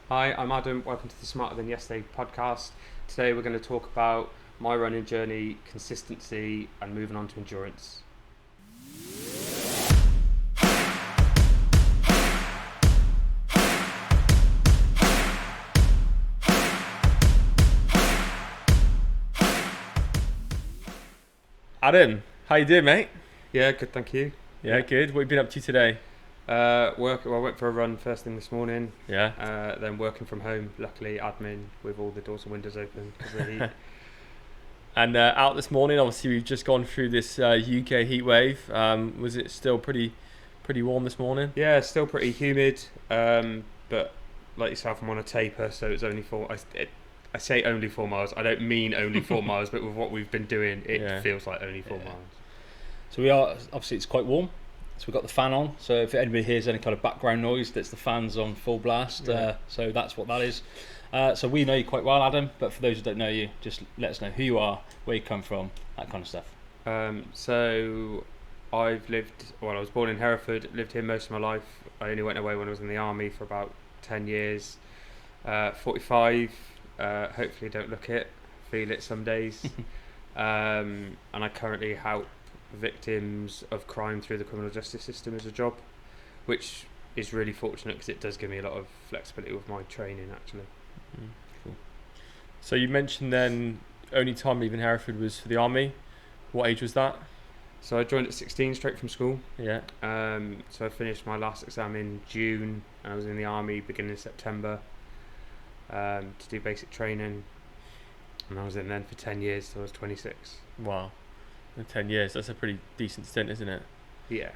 Hi, I'm Adam. Welcome to the Smarter Than Yesterday podcast. Today we're going to talk about my running journey, consistency, and moving on to endurance. Adam, how you doing, mate? Yeah, good, thank you. Yeah, good. What have you been up to today? Well, I went for a run first thing this morning. Yeah. Then working from home. Luckily, admin with all the doors and windows open because of the heat. And out this morning, obviously we've just gone through this UK heat wave. Was it still pretty warm this morning? Yeah, still pretty humid. But like yourself, I'm on a taper, so it's only I say only 4 miles. I don't mean only 4 miles, but with what we've been doing, it feels like only 4 miles. So we are, obviously it's quite warm, so we've got the fan on, so if anybody hears any kind of background noise, that's the fans on full blast. So that's what that is. So we know you quite well, Adam, but for those who don't know you, just let us know who you are, where you come from, that kind of stuff. So I was born in Hereford, lived here most of my life. I only went away when I was in the army for about 10 years. 45, hopefully don't look it, feel it some days. And I currently help victims of crime through the criminal justice system as a job, which is really fortunate because it does give me a lot of flexibility with my training actually. Cool. So you mentioned then only time leaving Hereford was for the army. What age was that? So I joined at 16 straight from school. Yeah. So I finished my last exam in June and I was in the army beginning of September to do basic training, and I was in then for 10 years till I was 26. Wow. In 10 years, that's a pretty decent stint, isn't it? Yeah,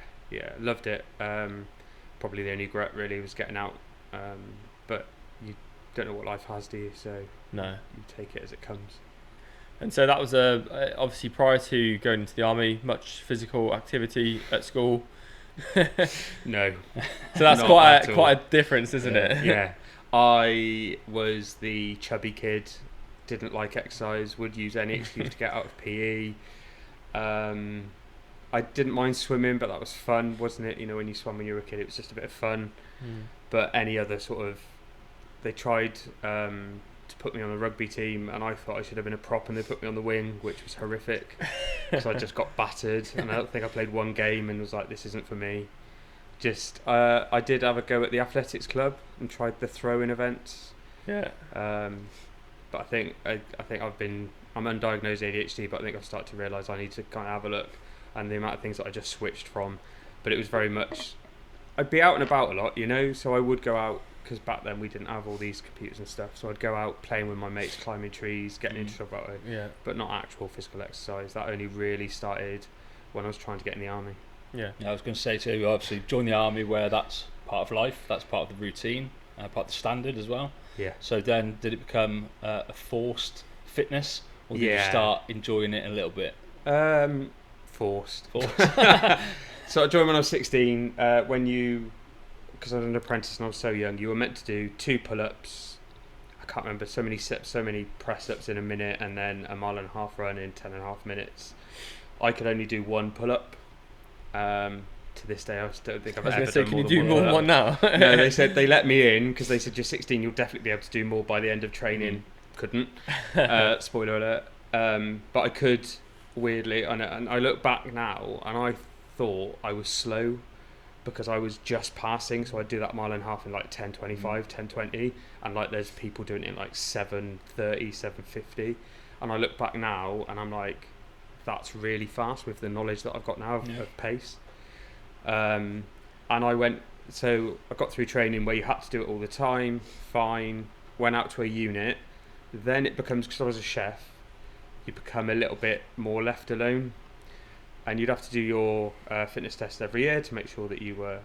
loved it. Probably the only regret really was getting out, but you don't know what life has, do you? So No. you take it as it comes. And so that was obviously prior to going into the army, much physical activity at school. No. So that's Not quite at quite all. a difference, isn't it? Yeah, I was the chubby kid, didn't like exercise, would use any excuse to get out of PE. I didn't mind swimming, but that was fun, wasn't it? You know, when you swam when you were a kid, it was just a bit of fun. But any other sort of, they tried to put me on the rugby team, and I thought I should have been a prop, and they put me on the wing, which was horrific. So I just got battered, and I don't think I played one game, and was like, this isn't for me. I did have a go at the athletics club and tried the throw-in events. Yeah. But I think I'm undiagnosed ADHD, but I think I've started to realise I need to kind of have a look, and the amount of things that I just switched from. But it was very much, I'd be out and about a lot, you know, so I would go out, because back then we didn't have all these computers and stuff, so I'd go out playing with my mates, climbing trees, getting into stuff that way, Yeah. but not actual physical exercise. That only really started when I was trying to get in the army. Yeah. I was going to say too, obviously join the army where that's part of life, that's part of the routine, part of the standard as well. Yeah. So then did it become a forced fitness, or did you Yeah. start enjoying it a little bit? Forced. Forced. So I joined when I was 16. Because I was an apprentice and I was so young, you were meant to do 2 pull-ups. I can't remember, so many steps, so many press-ups in a minute, and then a mile and a half run in 10.5 minutes. I could only do 1 pull-up. To this day, I don't think I've I was ever going to say, done can more you than do more than pull-up. one now? No, they said they let me in because they said you're 16, you'll definitely be able to do more by the end of training. Couldn't. Spoiler alert. But I could, weirdly, and I look back now and I thought I was slow because I was just passing, so I'd do that mile and a half in like 10:25, 10:20, and like there's people doing it in like 7:30, 7:50, and I look back now and I'm like, that's really fast with the knowledge that I've got now of pace. And I got through training where you had to do it all the time, fine, went out to a unit, then it becomes, because I was a chef, you become a little bit more left alone, and you'd have to do your fitness test every year to make sure that you were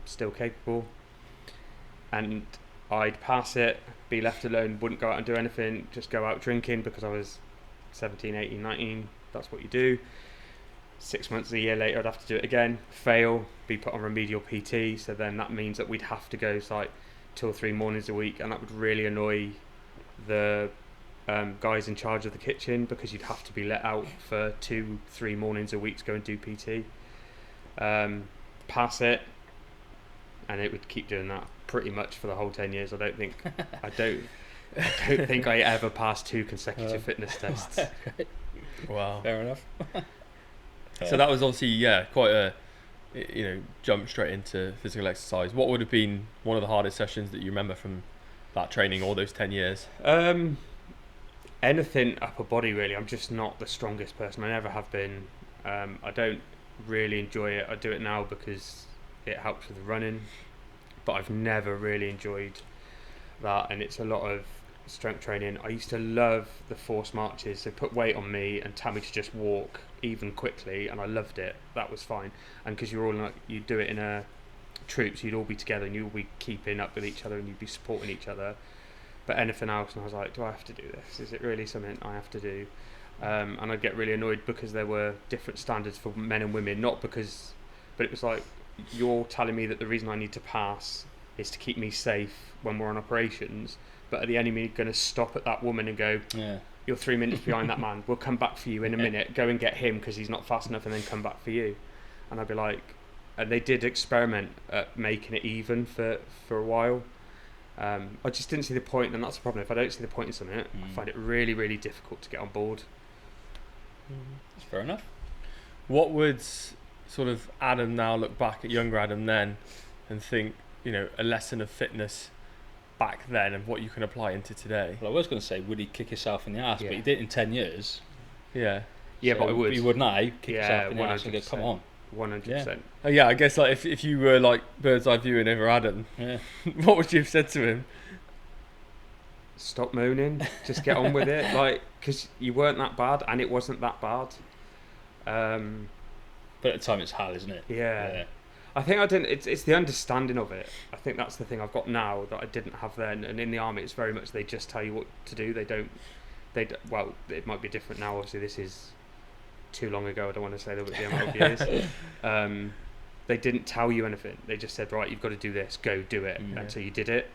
still capable, and I'd pass it, be left alone, wouldn't go out and do anything, just go out drinking because I was 17, 18, 19, that's what you do. 6 months, a year later, I'd have to do it again, fail, be put on remedial PT, so then that means that we'd have to go like 2 or 3 mornings a week, and that would really annoy the guys in charge of the kitchen because you'd have to be let out for 2-3 mornings a week to go and do PT. Pass it, and it would keep doing that pretty much for the whole 10 years. I don't think I ever passed 2 consecutive fitness tests. Wow. Fair enough. So that was obviously quite a jump straight into physical exercise. What would have been one of the hardest sessions that you remember from that training all those 10 years? Anything upper body really. I'm just not the strongest person. I never have been. I don't really enjoy it. I do it now because it helps with the running, but I've never really enjoyed that, and it's a lot of strength training. I used to love the forced marches. They put weight on me and tell me to just walk even quickly, and I loved it. That was fine. And because you're all like, you do it in a troop, so you'd all be together and you'd all be keeping up with each other and you'd be supporting each other. But anything else, and I was like, do I have to do this? Is it really something I have to do? And I'd get really annoyed because there were different standards for men and women, but it was like, you're telling me that the reason I need to pass is to keep me safe when we're on operations, but are the enemy going to stop at that woman and go, you're 3 minutes behind that man, we'll come back for you in a minute, go and get him because he's not fast enough, and then come back for you? And I'd be like, and they did experiment at making it even for a while. I just didn't see the point, and that's the problem. If I don't see the point in something, I find it really, really difficult to get on board. That's fair enough. What would sort of Adam now look back at younger Adam then and think, a lesson of fitness back then and what you can apply into today? Well, I was going to say, would he kick himself in the ass? But he did it in 10 years. Yeah. Yeah, So but I would. You would now kick yourself in the ass and go, come on. 100%. Yeah, I guess like if you were like bird's eye viewing over Adam, what would you have said to him? Stop moaning, just get on with it, like, because you weren't that bad and it wasn't that bad. But at the time it's hell, isn't it? Yeah. I think I didn't. It's the understanding of it. I think that's the thing I've got now that I didn't have then. And in the army, it's very much they just tell you what to do. They don't. Well, it might be different now. Obviously, this is too long ago. I don't want to say the amount of years. They didn't tell you anything. They just said, right, you've got to do this. Go do it. And so you did it.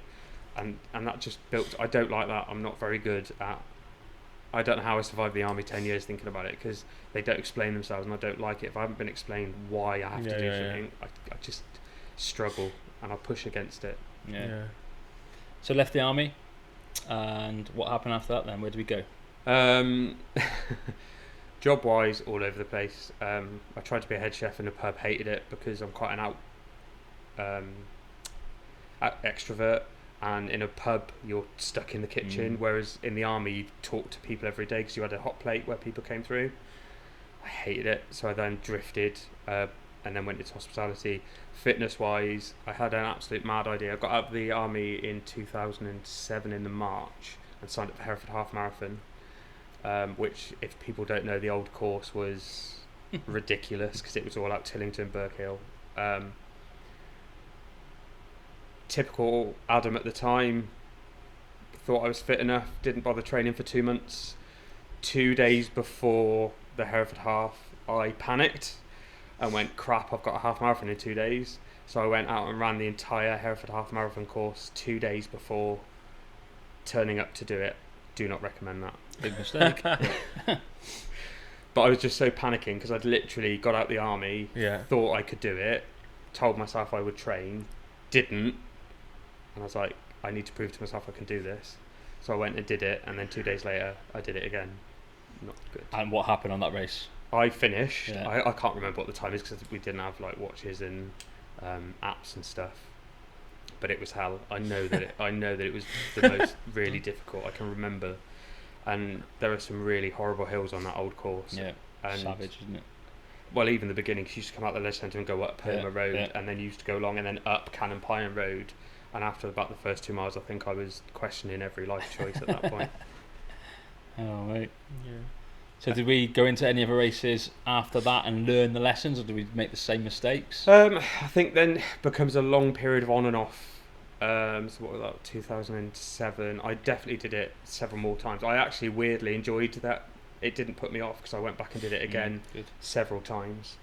And that just built. I don't like that. I'm not very good at. I don't know how I survived the army 10 years thinking about it, because they don't explain themselves, and I don't like it. If I haven't been explained why I have to do something, I just struggle and I push against it. So left the army, and what happened after that then? Where did we go? Job wise, all over the place. I tried to be a head chef in a pub, hated it because I'm quite an extrovert. And in a pub, you're stuck in the kitchen, whereas in the army, you talk to people every day because you had a hot plate where people came through. I hated it, so I then drifted and then went into hospitality. Fitness-wise, I had an absolute mad idea. I got out of the army in 2007 in the March and signed up for Hereford Half Marathon, which, if people don't know, the old course was ridiculous because it was all out Tillington, Birkhill. Typical Adam at the time, thought I was fit enough, didn't bother training for 2 months. 2 days before the Hereford Half, I panicked and went, crap, I've got a half marathon in 2 days. So I went out and ran the entire Hereford Half Marathon course 2 days before turning up to do it. Do not recommend that. Big mistake. But I was just so panicking because I'd literally got out the army, thought I could do it, told myself I would train, didn't. And I was like, I need to prove to myself I can do this. So I went and did it, and then 2 days later, I did it again. Not good. And what happened on that race? I finished. I can't remember what the time is because we didn't have like watches and apps and stuff. But it was hell. I know that it was the most really difficult I can remember. And there are some really horrible hills on that old course. Yeah, and savage, isn't it? Well, even the beginning, 'cause you used to come out the ledge centre and go up Perma Road, and then you used to go along and then up Cannon Pine Road. And after about the first 2 miles, I think I was questioning every life choice at that point. Oh, mate. Yeah. So did we go into any other races after that and learn the lessons, or did we make the same mistakes? I think then becomes a long period of on and off. So what was that, 2007? I definitely did it several more times. I actually weirdly enjoyed that. It didn't put me off because I went back and did it again several times.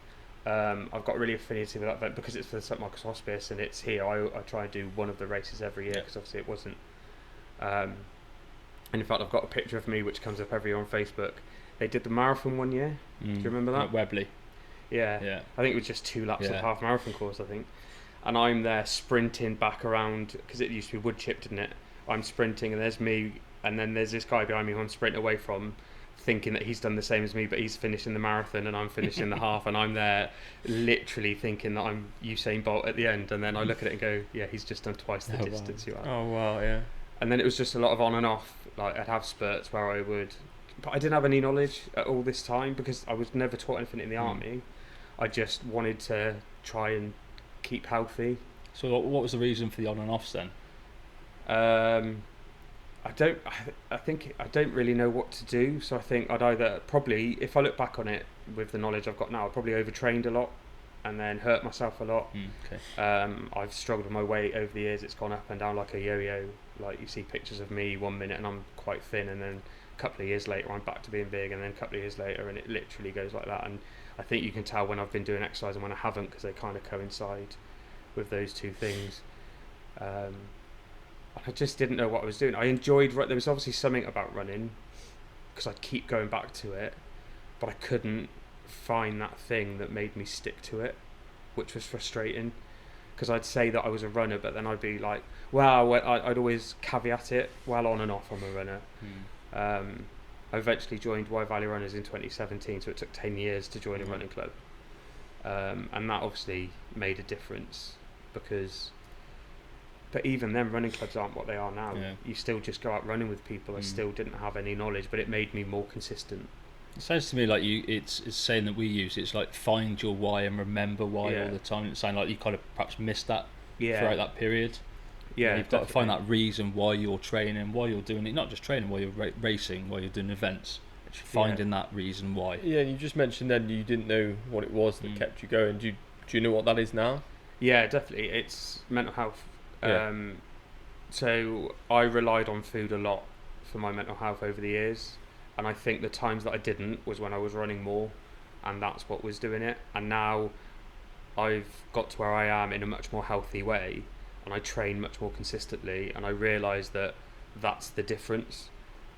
I've got really affinity with that event because it's for the St Michael's Hospice and it's here. I try and do one of the races every year because obviously it wasn't. And in fact, I've got a picture of me which comes up every year on Facebook. They did the marathon one year. Do you remember that? At Webley. Yeah. I think it was just 2 laps of half marathon course, I think. and I'm there sprinting back around, because it used to be wood chipped, didn't it? I'm sprinting, and there's me, and then there's this guy behind me who I'm sprinting away from, thinking that he's done the same as me, but he's finishing the marathon and I'm finishing the half, and I'm there literally thinking that I'm Usain Bolt at the end, and then I look at it and go, yeah, he's just done twice the distance you are. Oh wow, yeah. And then it was just a lot of on and off. Like, I'd have spurts where I would, but I didn't have any knowledge at all this time, because I was never taught anything in the army. I just wanted to try and keep healthy. So what was the reason for the on and offs then? I don't really know what to do. So I think I'd either probably, if I look back on it with the knowledge I've got now, I probably overtrained a lot and then hurt myself a lot. Okay. I've struggled with my weight over the years. It's gone up and down like a yo-yo. Like, you see pictures of me 1 minute and I'm quite thin, and then a couple of years later I'm back to being big, and then a couple of years later, and it literally goes like that. And I think you can tell when I've been doing exercise and when I haven't, because they kind of coincide with those two things. I just didn't know what I was doing. I enjoyed, there was obviously something about running, because I'd keep going back to it, but I couldn't find that thing that made me stick to it, which was frustrating, because I'd say that I was a runner, but then I'd be like, well, I'd always caveat it, well, on and off I'm a runner. I eventually joined Wye Valley Runners in 2017, so it took 10 years to join a running club, and that obviously made a difference, because... But even then, running clubs aren't what they are now. Yeah. You still just go out running with people. I still didn't have any knowledge, but it made me more consistent. It sounds to me like it's saying that we use, it's like find your why and remember why all the time. It sounds like you kind of perhaps missed that throughout that period. Yeah, you've got to find that reason why you're training, why you're doing it. Not just training, while you're racing, while you're doing events. It's finding that reason why. Yeah, you just mentioned then you didn't know what it was that kept you going. Do you know what that is now? Yeah, definitely. It's mental health. Yeah. So I relied on food a lot for my mental health over the years, and I think the times that I didn't was when I was running more, and that's what was doing it. And now I've got to where I am in a much more healthy way, and I train much more consistently, and I realise that that's the difference.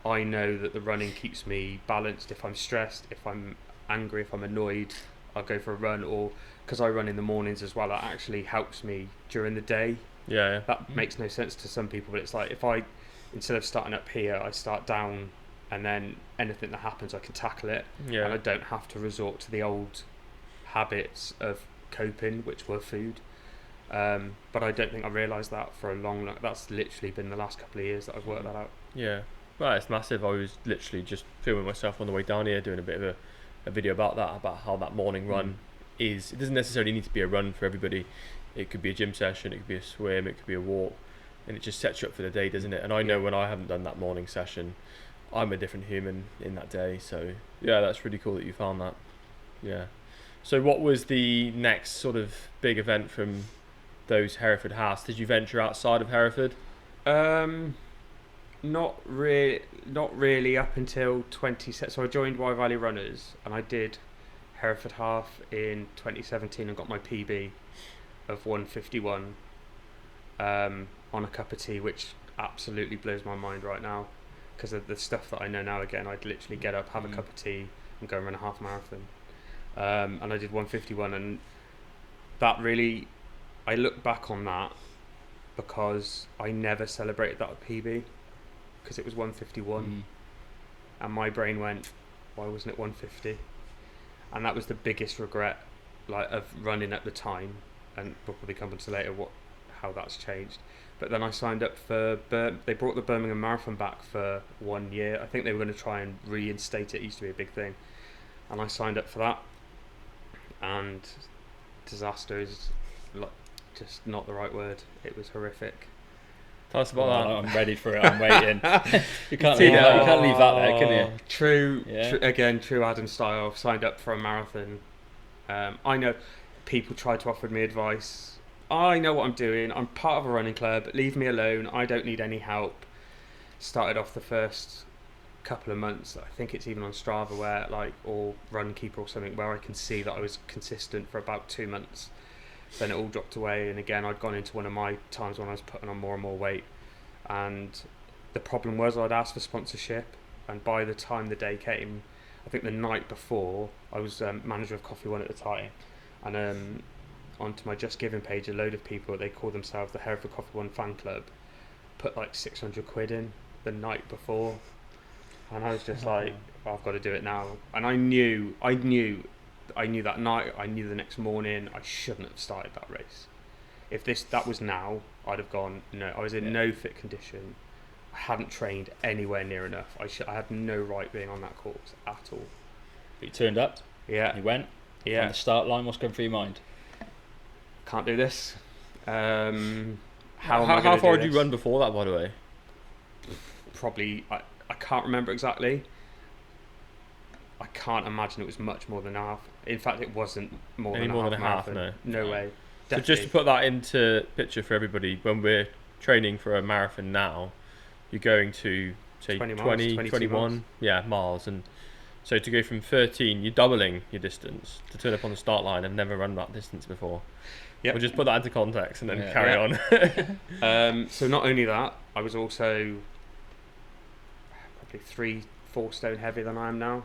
I know that the running keeps me balanced. If I'm stressed, if I'm angry, if I'm annoyed, I'll go for a run, or because I run in the mornings as well, it actually helps me during the day. Yeah. That makes no sense to some people, but it's like, if I, instead of starting up here, I start down, and then anything that happens I can tackle it, and I don't have to resort to the old habits of coping, which were food. But I don't think I realised that for a long, that's literally been the last couple of years that I've worked that out. Yeah, well, it's massive. I was literally just filming myself on the way down here, doing a bit of a video about that, about how that morning run is. It doesn't necessarily need to be a run for everybody. It could be a gym session, it could be a swim, it could be a walk, and it just sets you up for the day, doesn't it? And I know when I haven't done that morning session, I'm a different human in that day. So yeah, that's really cool that you found that. Yeah. So what was the next sort of big event from those Hereford halves? Did you venture outside of Hereford? Not really up until so I joined Wye Valley Runners, and I did Hereford half in 2017 and got my PB of 151 on a cup of tea, which absolutely blows my mind right now, because of the stuff that I know now. Again, I'd literally get up, have a cup of tea and go and run a half marathon, and I did 151, and that really, I look back on that because I never celebrated that PB, because it was 151 and my brain went, why wasn't it 150? And that was the biggest regret, like, of running at the time, and we'll probably come into later how that's changed. But then I signed up for they brought the Birmingham Marathon back for 1 year. I think they were going to try and reinstate it. It used to be a big thing, and I signed up for that, and disaster is just not the right word. It was horrific. Tell us about that. I'm ready for it. I'm waiting. You can't leave that there, can you? True Adam style. I've signed up for a marathon. I know people try to offer me advice. I know what I'm doing. I'm part of a running club. Leave me alone. I don't need any help. Started off the first couple of months, I think it's even on Strava, where or Runkeeper or something, where I can see that I was consistent for about 2 months. Then it all dropped away, and again I'd gone into one of my times when I was putting on more and more weight, and the problem was I'd asked for sponsorship, and by the time the day came, I think the night before, I was manager of Coffee One at the time, and onto my Just Giving page, a load of people, they call themselves the Hereford Coffee One fan club, put like 600 quid in the night before, and I was just like, well, I've got to do it now. And I knew that night, I knew the next morning I shouldn't have started that race. If that was now, I'd have gone, no, I was in no fit condition. I hadn't trained anywhere near enough. I had no right being on that course at all. But you turned up. Yeah. You went. Yeah. From the start line, what's going through your mind? Can't do this. How far did you run before that, by the way? Probably, I can't remember exactly. I can't imagine it was much more than half. In fact, it wasn't more than a half. No way. So just to put that into picture for everybody, when we're training for a marathon now, you're going to say 20 21 miles, and so to go from 13, you're doubling your distance to turn up on the start line. I've never run that distance before. We'll just put that into context and then carry on. So not only that, I was also probably 3-4 stone heavier than I am now.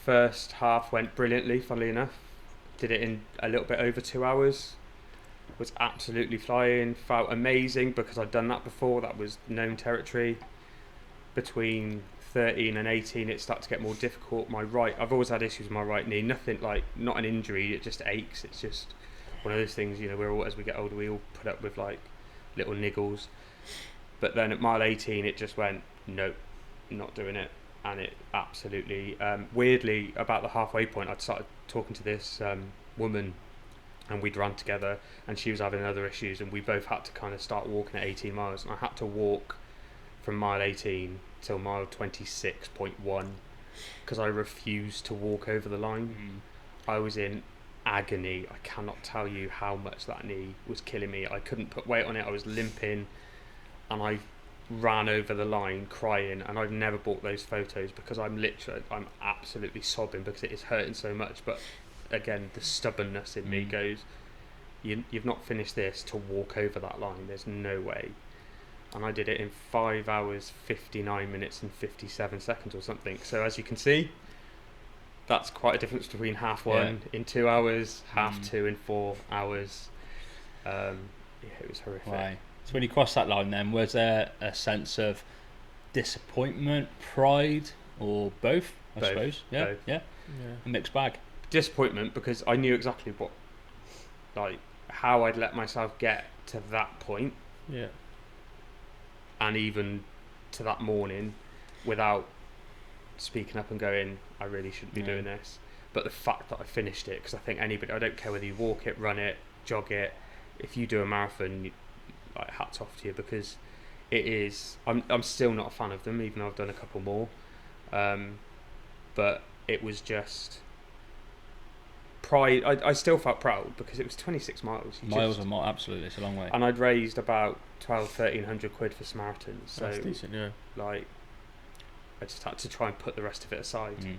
First half went brilliantly, funnily enough. Did it in a little bit over 2 hours. Was absolutely flying. Felt amazing because I'd done that before. That was known territory. Between 13 and 18, it started to get more difficult. I've always had issues with my right knee. Nothing like, not an injury. It just aches. It's just one of those things. We're all, as we get older, we all put up with like little niggles. But then at mile 18, it just went, nope, not doing it. And it absolutely, weirdly, about the halfway point, I'd started talking to this woman, and we'd run together, and she was having other issues, and we both had to kind of start walking at 18 miles, and I had to walk from mile 18 till mile 26.1 because I refused to walk over the line. I was in agony. I cannot tell you how much that knee was killing me. I couldn't put weight on it. I was limping, and I ran over the line crying, and I've never bought those photos because I'm absolutely sobbing because it is hurting so much. But again, the stubbornness in me goes, you've not finished this to walk over that line. There's no way. And I did it in 5 hours 59 minutes and 57 seconds or something. So as you can see, that's quite a difference between half one in 2 hours, half two in 4 hours. It was horrific. Right. So when you crossed that line then, was there a sense of disappointment, pride, or both, I suppose? Yeah, both. Yeah. A mixed bag. Disappointment because I knew exactly how I'd let myself get to that point. Yeah. And even to that morning without speaking up and going, I really shouldn't be doing this. But the fact that I finished it, because I think anybody, I don't care whether you walk it, run it, jog it, if you do a marathon, hats off to you, because it is, I'm still not a fan of them, even though I've done a couple more, but it was just pride. I still felt proud because it was 26 miles. Absolutely, it's a long way. And I'd raised about 1,300 quid for Samaritans, so that's decent. Yeah, I just had to try and put the rest of it aside.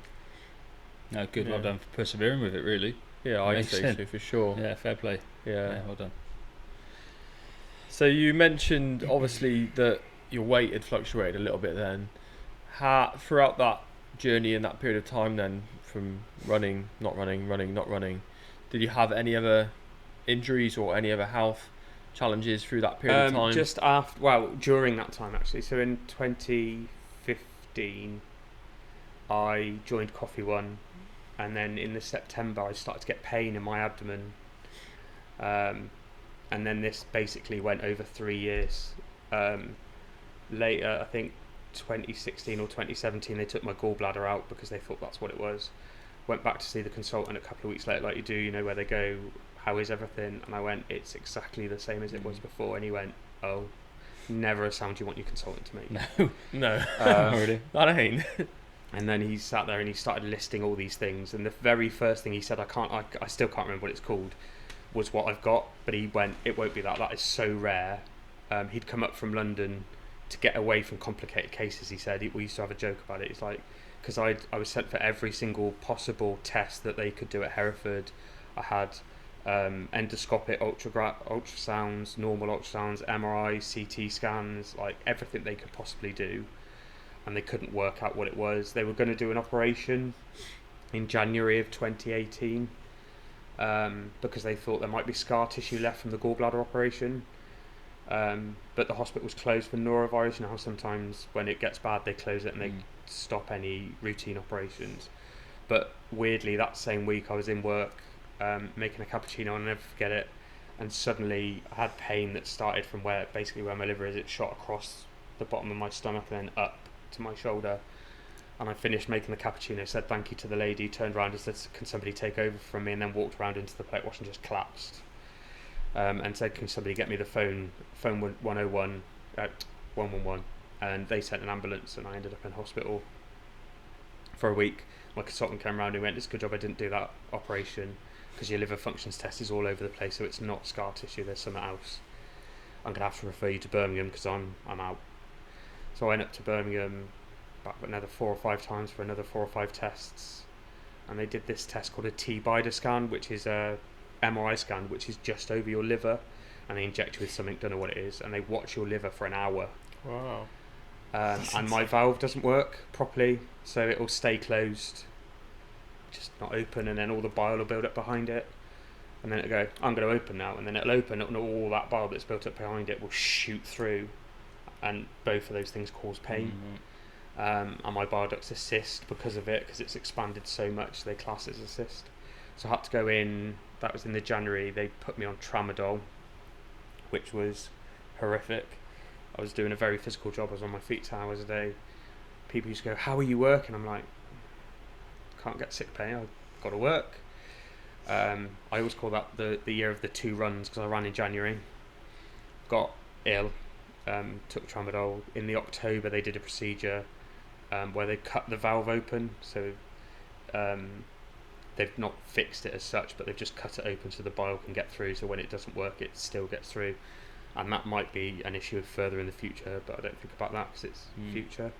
No, good. Well done for persevering with it, really. Yeah, I'd say so for sure. Yeah, fair play. Yeah, well done. So you mentioned obviously that your weight had fluctuated a little bit then. Throughout that journey in that period of time then, from running, not running, running, not running, did you have any other injuries or any other health challenges through that period of time? Just during that time actually. So in 2015, I joined Coffee One, and then in the September I started to get pain in my abdomen. And then this basically went over 3 years. Later, I think 2016 or 2017, they took my gallbladder out because they thought that's what it was. Went back to see the consultant a couple of weeks later, like you do, where they go, how is everything? And I went, it's exactly the same as it was before. And he went, oh, never a sound you want your consultant to make. No. Really? That ain't. And then he sat there and he started listing all these things. And the very first thing he said, I still can't remember what it's called, was what I've got. But he went, it won't be that. That is so rare. He'd come up from London to get away from complicated cases. He said, we used to have a joke about it. It's like, because I was sent for every single possible test that they could do at Hereford. I had endoscopic ultrasounds, normal ultrasounds, MRI, CT scans, like everything they could possibly do, and they couldn't work out what it was. They were going to do an operation in January of 2018, because they thought there might be scar tissue left from the gallbladder operation. But the hospital was closed for norovirus. You know how sometimes when it gets bad they close it and they stop any routine operations. But weirdly, that same week I was in work making a cappuccino, I'll never forget it, and suddenly I had pain that started from where my liver is. It shot across the bottom of my stomach and then up to my shoulder. And I finished making the cappuccino, said thank you to the lady, turned around and said, can somebody take over from me, and then walked around into the plate wash and just collapsed. And said, can somebody get me the phone 111, 111, and they sent an ambulance, and I ended up in hospital for a week. My consultant came around and went, it's a good job I didn't do that operation, because your liver functions test is all over the place, so it's not scar tissue, there's something else. I'm going to have to refer you to Birmingham because I'm out. So I went up to Birmingham back another 4 or 5 times for another 4 or 5 tests, and they did this test called a T-Bida scan, which is a MRI scan, which is just over your liver, and they inject you with something, don't know what it is, and they watch your liver for an hour. Wow. And my valve doesn't work properly, so it will stay closed, just not open, and then all the bile will build up behind it, and then it'll go, I'm going to open now, and then it'll open, and all that bile that's built up behind it will shoot through, and both of those things cause pain. And my bile ducts are cyst because of it, because it's expanded so much, they class it as a cyst. So I had to go in, that was in the January, they put me on tramadol, which was horrific. I was doing a very physical job, I was on my feet 10 hours a day. People used to go, how are you working? I'm like, can't get sick pay, I've got to work. I always call that the year of the 2 runs, because I ran in January, got ill, took tramadol. In the October they did a procedure where they cut the valve open, so they've not fixed it as such, but they've just cut it open so the bile can get through, so when it doesn't work it still gets through, and that might be an issue further in the future, but I don't think about that because it's future.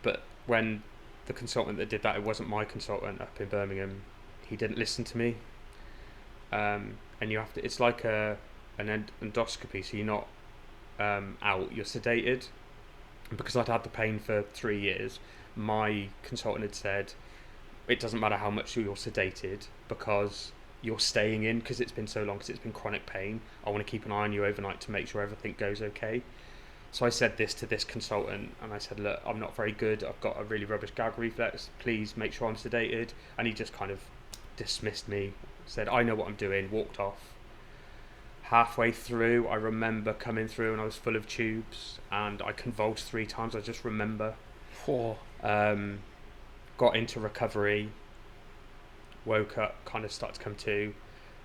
But when the consultant that did that, it wasn't my consultant up in Birmingham, he didn't listen to me, and you have to, it's like an endoscopy, so you're not out, you're sedated. And because I'd had the pain for 3 years, my consultant had said it doesn't matter how much you're sedated, because you're staying in, because it's been so long, because it's been chronic pain, I want to keep an eye on you overnight to make sure everything goes okay. So I said this to this consultant, and I said, look, I'm not very good, I've got a really rubbish gag reflex, please make sure I'm sedated. And he just kind of dismissed me, said I know what I'm doing, walked off. Halfway through, I remember coming through and I was full of tubes, and I convulsed 3 times, I just remember. Got into recovery, woke up, kind of started to come to,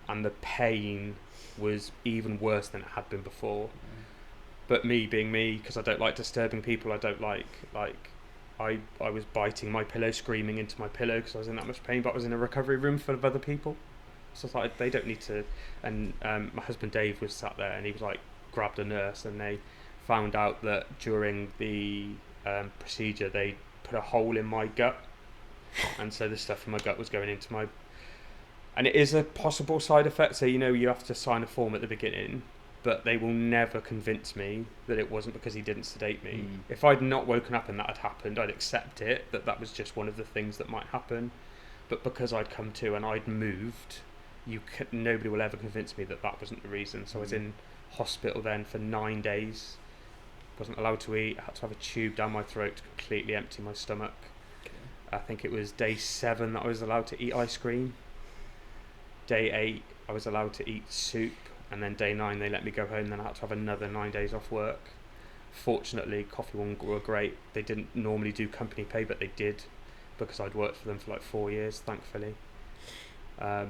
and the pain was even worse than it had been before. But me being me, because I don't like disturbing people, I don't like I was biting my pillow, screaming into my pillow because I was in that much pain, but I was in a recovery room full of other people, so I thought they don't need to. And my husband Dave was sat there, and he was like, grabbed a nurse, and they found out that during the procedure they put a hole in my gut, and so the stuff from my gut was going into my, and it is a possible side effect, so you have to sign a form at the beginning, but they will never convince me that it wasn't because he didn't sedate me. If I'd not woken up and that had happened, I'd accept it, that was just one of the things that might happen. But because I'd come to and I'd moved, nobody will ever convince me that wasn't the reason. So I was in hospital then for 9 days, wasn't allowed to eat, I had to have a tube down my throat to completely empty my stomach. I think it was day 7 that I was allowed to eat ice cream. Day 8 I was allowed to eat soup, and then day 9 they let me go home, then I had to have another 9 days off work. Fortunately, Coffee One were great. They didn't normally do company pay, but they did, because I'd worked for them for like 4 years, thankfully. But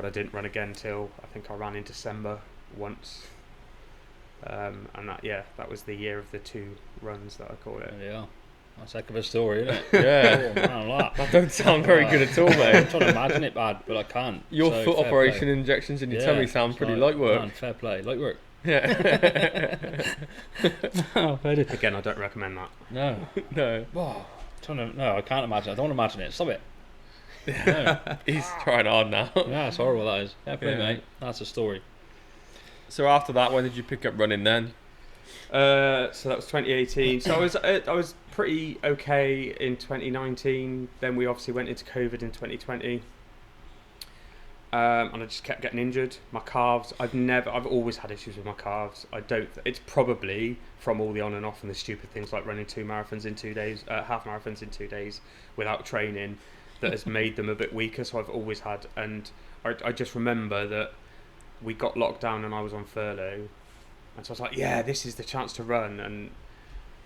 I didn't run again till, I think I ran in December once. And that was the year of the 2 runs that I call it. Yeah. That's a heck of a story, isn't it? Yeah. Oh, man, That don't sound very good at all, I'm mate. trying to imagine it bad, but I can't. Your So, foot fair operation play. injections in your tummy sound it's pretty light work. Man, fair play. Light work. Yeah. Oh, fair dude. Again, I don't recommend that. No. No. No, I can't imagine it. I don't want to imagine it. Stop it. No. He's trying hard now. Yeah, it's horrible, that is. Fair play, Yeah. mate. That's a story. So after that, when did you pick up running then? So that was 2018. So I was pretty okay in 2019. Then we obviously went into COVID in 2020. And I just kept getting injured. My calves, I've always had issues with my calves. It's probably from all the on and off and the stupid things like running 2 marathons in 2 days, half marathons in 2 days without training that has made them a bit weaker. So I've always had, and I just remember that we got locked down and I was on furlough. And so I was like, yeah, this is the chance to run. And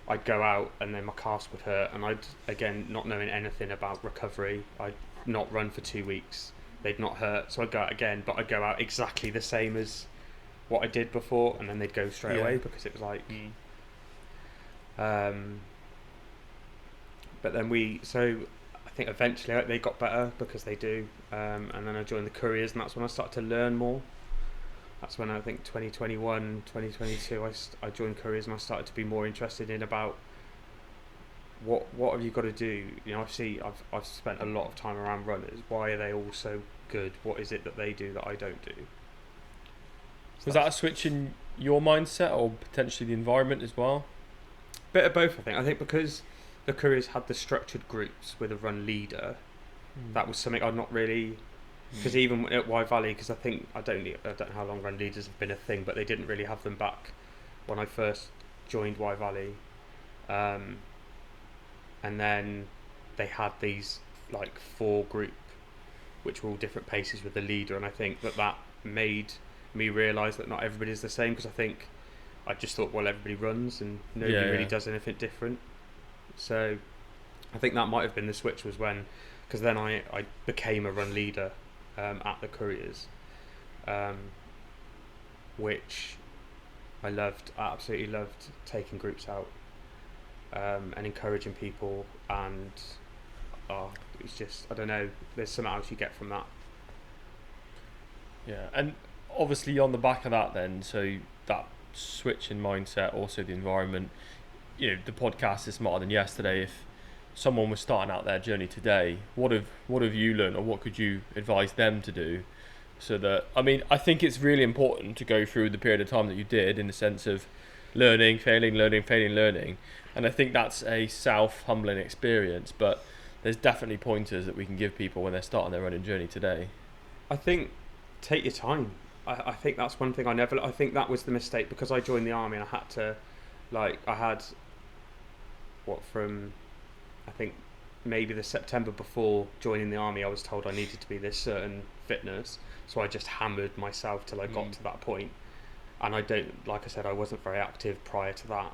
I'd go out and then my calves would hurt. And I'd, again, not knowing anything about recovery, I'd not run for 2 weeks. They'd not hurt, so I'd go out again, but I'd go out exactly the same as what I did before, and then they'd go straight away because it was like. But then so I think eventually they got better because they do, and then I joined the couriers, and that's when I started to learn more. That's when I think 2021, 2022, I joined couriers and I started to be more interested in about what have you got to do? You know, I've spent a lot of time around runners. Why are they all so good? What is it that they do that I don't do? Was that a switch in your mindset or potentially the environment as well? Bit of both, I think. I think because the couriers had the structured groups with a run leader, that was something I'd not really. Because even at Y Valley, because I don't know how long run leaders have been a thing, but they didn't really have them back when I first joined Y Valley. And then they had these like 4 group, which were all different paces with the leader, and I think that made me realise that not everybody's the same. Because I think I just thought, well, everybody runs and nobody really does anything different. So I think that might have been the switch, was when, because then I became a run leader at the couriers, which I loved. I absolutely loved taking groups out. And encouraging people, and it's just, I don't know, there's something else you get from that. Yeah, and obviously on the back of that then, so that switch in mindset, also the environment, you know, the podcast is smarter than yesterday. If someone was starting out their journey today, what have you learned, or what could you advise them to do? So that, I mean, I think it's really important to go through the period of time that you did, in the sense of learning, failing, learning. And I think that's a self-humbling experience, but there's definitely pointers that we can give people when they're starting their running journey today. I think take your time. I think that's one thing I think that was the mistake, because I joined the army and I had to, from, I think maybe the September before joining the army, I was told I needed to be this certain fitness, so I just hammered myself till I got to that point. And like I said, I wasn't very active prior to that.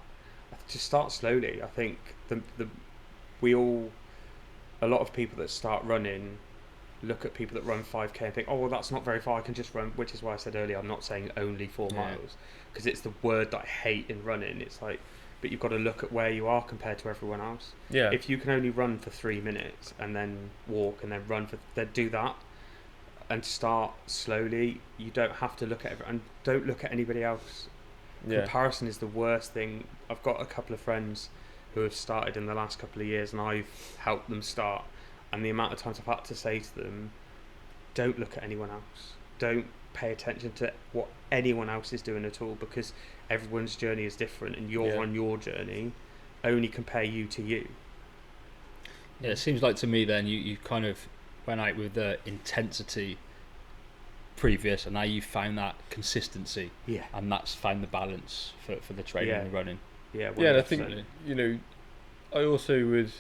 Just start slowly. I think a lot of people that start running look at people that run 5k and think, oh, well, that's not very far, I can just run, which is why I said earlier, I'm not saying only 4 miles, because it's the word that I hate in running. It's like, but you've got to look at where you are compared to everyone else. Yeah. If you can only run for 3 minutes and then walk and then run then do that, and start slowly. You don't have to look at and don't look at anybody else. Comparison is the worst thing. I've got a couple of friends who have started in the last couple of years, and I've helped them start, and the amount of times I've had to say to them, don't look at anyone else, don't pay attention to what anyone else is doing at all, because everyone's journey is different, and you're on your journey. Only compare you to you. Yeah, it seems like to me then you kind of went out with the intensity previous, and now you've found that consistency, and that's found the balance for the training and running. And I think, you know, I also would,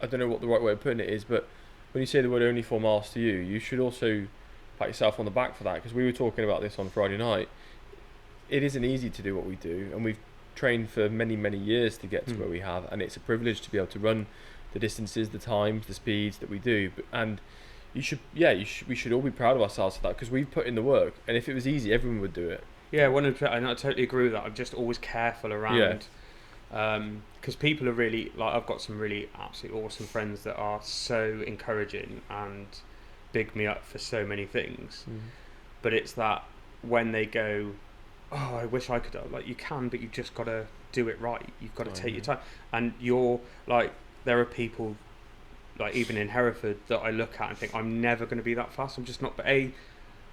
I don't know what the right way of putting it is, but when you say the word only 4 miles to you, you should also pat yourself on the back for that, because we were talking about this on Friday night. It isn't easy to do what we do, and we've trained for many years to get to where we have, and it's a privilege to be able to run the distances, the times, the speeds that we do. And we should all be proud of ourselves for that, because we've put in the work, and if it was easy, everyone would do it. Yeah, 100%, and I totally agree with that. I'm just always careful around, because people are really, like, I've got some really absolutely awesome friends that are so encouraging and big me up for so many things, but it's that when they go, oh, I wish I could, like, you can, but you've just got to do it right. You've got to take your time, and you're like, there are people, like even in Hereford, that I look at and think, I'm never going to be that fast. I'm just not. But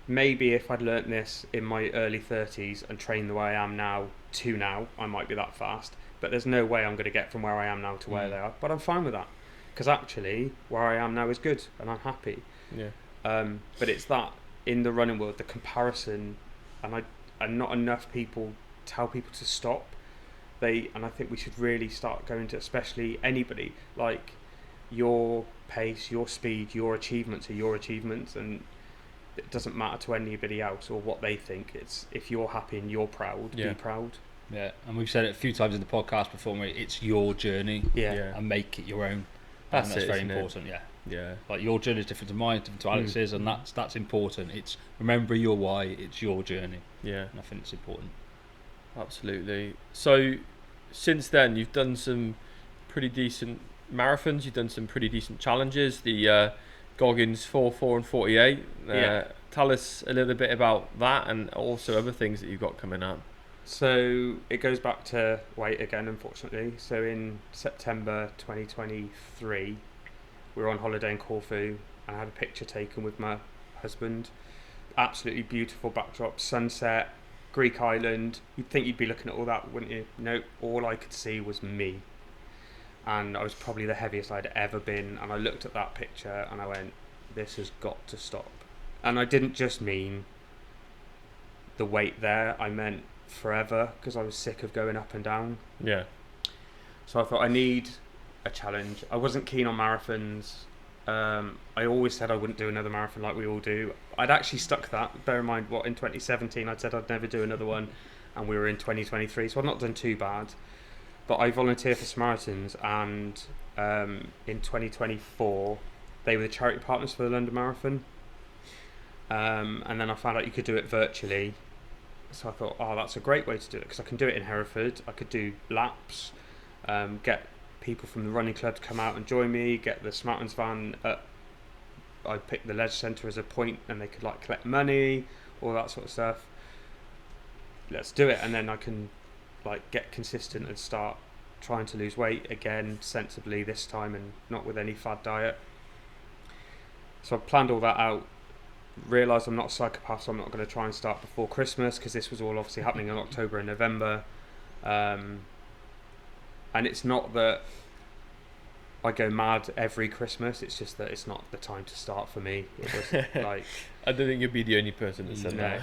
maybe if I'd learnt this in my early 30s and trained the way I am now to now, I might be that fast. But there's no way I'm going to get from where I am now to where they are. But I'm fine with that, because actually where I am now is good and I'm happy. Yeah. But it's that in the running world, the comparison, and not enough people tell people to stop. And I think we should really start going to, especially anybody, like your pace, your speed, your achievements are your achievements, and it doesn't matter to anybody else or what they think. It's if you're happy and you're proud, be proud. Yeah, and we've said it a few times in the podcast before, mate, it's your journey, and make it your own. That's very important. Yeah, like your journey is different to mine, different to Alex's, and that's important. It's remember your why. It's your journey. Yeah, and I think it's important. Absolutely. So since then, you've done some pretty decent marathons. You've done some pretty decent challenges. The Goggins 4, 4 and 48. Tell us a little bit about that and also other things that you've got coming up. So it goes back to weight again, unfortunately. So in September 2023, we were on holiday in Corfu, and I had a picture taken with my husband. Absolutely beautiful backdrop, sunset, Greek island. You'd think you'd be looking at all that, wouldn't you? No, all I could see was me. And I was probably the heaviest I'd ever been. And I looked at that picture and I went, this has got to stop. And I didn't just mean the weight there, I meant forever, because I was sick of going up and down. Yeah. So I thought I need a challenge. I wasn't keen on marathons. I always said I wouldn't do another marathon like we all do. I'd actually stuck that. Bear in mind, in 2017 I'd said I'd never do another one, and we were in 2023, so I've not done too bad. But I volunteered for Samaritans, and in 2024 they were the charity partners for the London Marathon. And then I found out you could do it virtually. So I thought, that's a great way to do it, because I can do it in Hereford. I could do laps, get people from the running club to come out and join me, get the Smartlands van I picked the leisure centre as a point, and they could collect money, all that sort of stuff. Let's do it, and then I can get consistent and start trying to lose weight again sensibly this time, and not with any fad diet. So I planned all that out, realised I'm not a psychopath, so I'm not going to try and start before Christmas, because this was all obviously happening in October and November. And it's not that I go mad every Christmas, it's just that it's not the time to start for me. It was I don't think you'd be the only person that said that.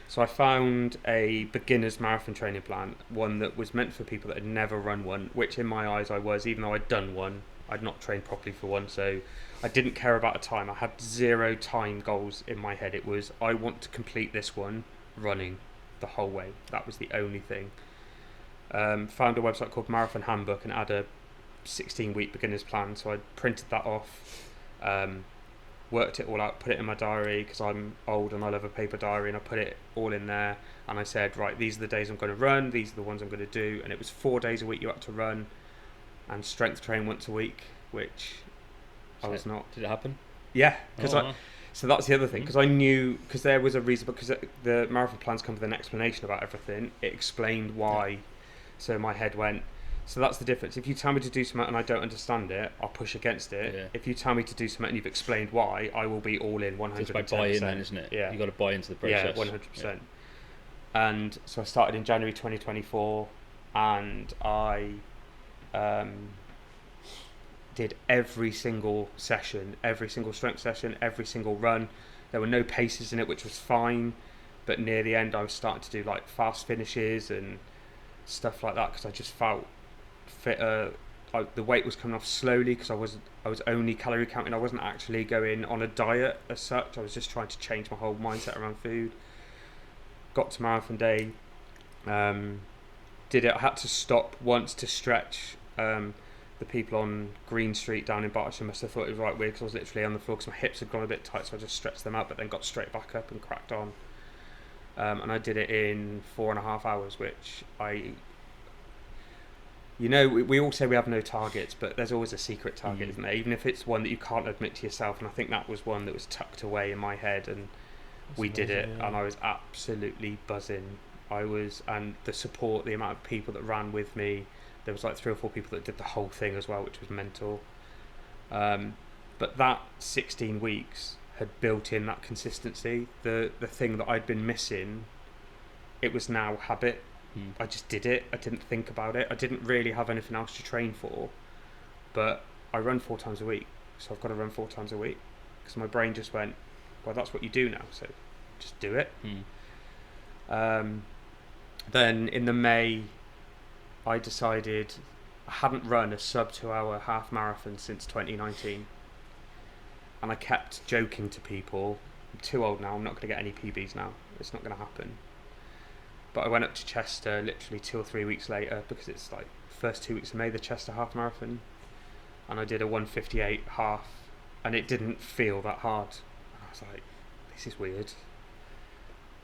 So I found a beginner's marathon training plan, one that was meant for people that had never run one, which in my eyes I was, even though I'd done one. I'd not trained properly for one, so I didn't care about a time. I had 0 time goals in my head. It was, I want to complete this one running the whole way. That was the only thing. Found a website called Marathon Handbook and had a 16-week beginner's plan, so I printed that off, worked it all out, put it in my diary, because I'm old and I love a paper diary, and I put it all in there, and I said, right, these are the days I'm going to run, these are the ones I'm going to do, and it was 4 days a week you had to run, and strength train once a week, which I was not. Did it happen? Yeah, because so that's the other thing, because I knew, because there was a reason, because the marathon plans come with an explanation about everything. It explained why, so my head went, so that's the difference. If you tell me to do something and I don't understand it, I'll push against it. Yeah. If you tell me to do something and you've explained why, I will be all in 110%. It's by buy-in then, isn't it? Yeah. You've got to buy into the process. Yeah, 100%. Yeah. And so I started in January 2024, and I did every single session, every single strength session, every single run. There were no paces in it, which was fine, but near the end I was starting to do fast finishes and stuff like that, because I just felt fitter. The weight was coming off slowly, because I was only calorie counting. I wasn't actually going on a diet as such. I was just trying to change my whole mindset around food. Got to marathon day, did it. I had to stop once to stretch. The people on Green Street down in Berkshire must have thought it was right weird, because I was literally on the floor because my hips had gone a bit tight, so I just stretched them out, but then got straight back up and cracked on. And I did it in 4.5 hours, which we all say we have no targets, but there's always a secret target, isn't there? Even if it's one that you can't admit to yourself. And I think that was one that was tucked away in my head, and we did it, and I was absolutely buzzing. And the support, the amount of people that ran with me, there was 3 or 4 people that did the whole thing as well, which was mental. But that 16 weeks had built in that consistency. The thing that I'd been missing, it was now habit. I just did it. I didn't think about it. I didn't really have anything else to train for, but I run 4 times a week, so I've got to run 4 times a week, because my brain just went, well, that's what you do now, so just do it. Then in the May, I decided I hadn't run a sub 2 hour half marathon since 2019, and I kept joking to people, I'm too old now, I'm not going to get any PBs now, it's not going to happen. But I went up to Chester literally 2 or 3 weeks later, because it's like first 2 weeks of May, the Chester half marathon, and I did a 1:58 half, and it didn't feel that hard. And I was like, this is weird.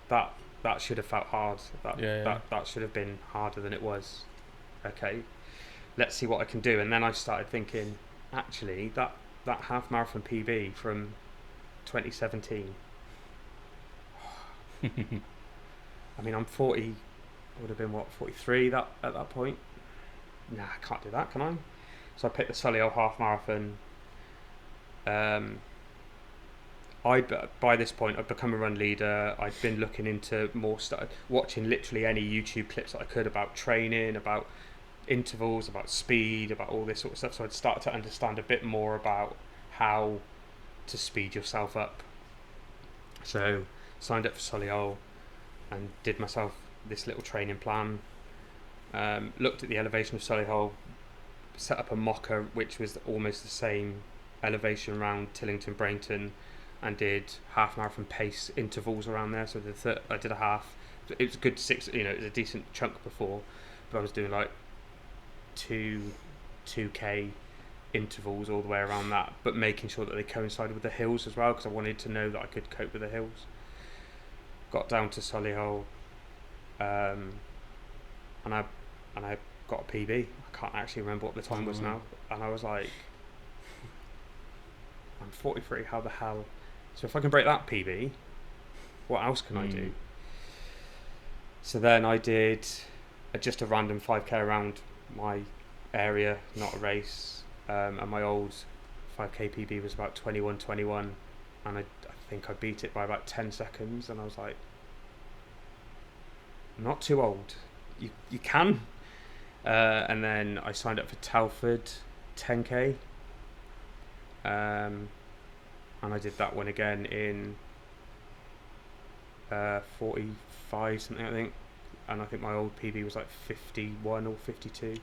That should have felt hard. That should have been harder than it was. Okay, let's see what I can do. And then I started thinking, actually, that half marathon PB from 2017. I mean, I'm 40, I would have been, 43 at that point? Nah, I can't do that, can I? So I picked the Solihull half marathon. By this point, I'd become a run leader. I'd been looking into more stuff, watching literally any YouTube clips that I could about training, about intervals, about speed, about all this sort of stuff. So I'd start to understand a bit more about how to speed yourself up. So signed up for Solihull and did myself this little training plan. Looked at the elevation of Solihull, set up a mocker which was almost the same elevation around Tillington, Brainton, and did half marathon pace intervals around there. So I did a half. It was a good 6, it was a decent chunk before, but I was doing like 2k intervals all the way around that, but making sure that they coincided with the hills as well, because I wanted to know that I could cope with the hills. Got down to Solihull, and I got a PB. I can't actually remember what the time was now, and I was like, I'm 43. How the hell? So if I can break that PB, what else can I do? So then I did just a random 5k around my area, not a race, and my old 5k PB was about 21:21, and I think I beat it by about 10 seconds, and I was like, I'm not too old, you can. And then I signed up for Telford 10k, and I did that one again in 45 something, I think, and I think my old PB was like 51 or 52.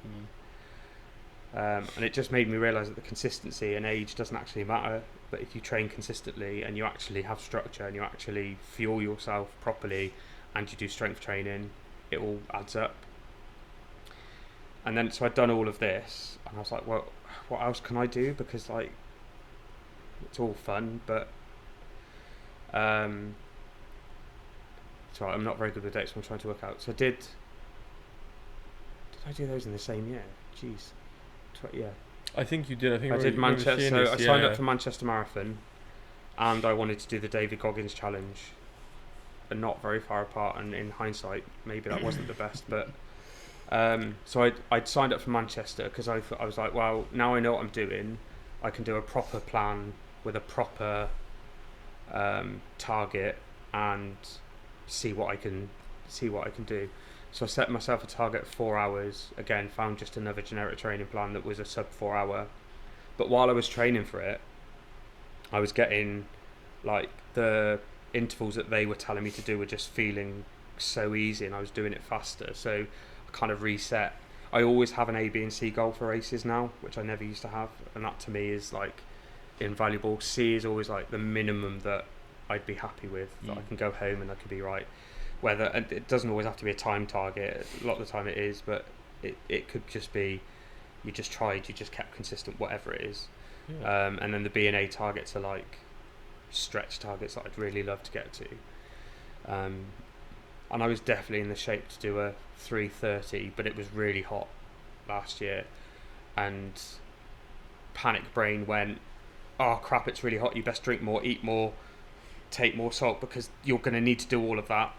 And it just made me realise that the consistency and age doesn't actually matter, but if you train consistently and you actually have structure and you actually fuel yourself properly and you do strength training, it all adds up. And then so I'd done all of this, and I was like, well, what else can I do? Because like, it's all fun, but so I'm not very good with dates, so I'm trying to work out. So did I do those in the same year? Jeez. Yeah. I think you did. I did Manchester. So I signed up for Manchester Marathon, and I wanted to do the David Goggins challenge. And not very far apart, and in hindsight, maybe that wasn't the best, but so I'd signed up for Manchester because I was like, well, now I know what I'm doing. I can do a proper plan with a proper target and see what I can do. So I set myself a target of 4 hours. Again, found just another generic training plan that was a sub 4 hour. But while I was training for it, I was getting like the intervals that they were telling me to do were just feeling so easy, and I was doing it faster. So I kind of reset. I always have an A, B and C goal for races now, which I never used to have, and that to me is like invaluable. C is always like the minimum that I'd be happy with, that I can go home and I could be right. And it doesn't always have to be a time target. A lot of the time it is, but it could just be you just kept consistent, whatever it is. And then the B and A targets are like stretch targets that I'd really love to get to. And I was definitely in the shape to do a 3:30, but it was really hot last year, and panic brain went, oh crap, it's really hot, you best drink more, eat more, take more salt, because you're going to need to do all of that.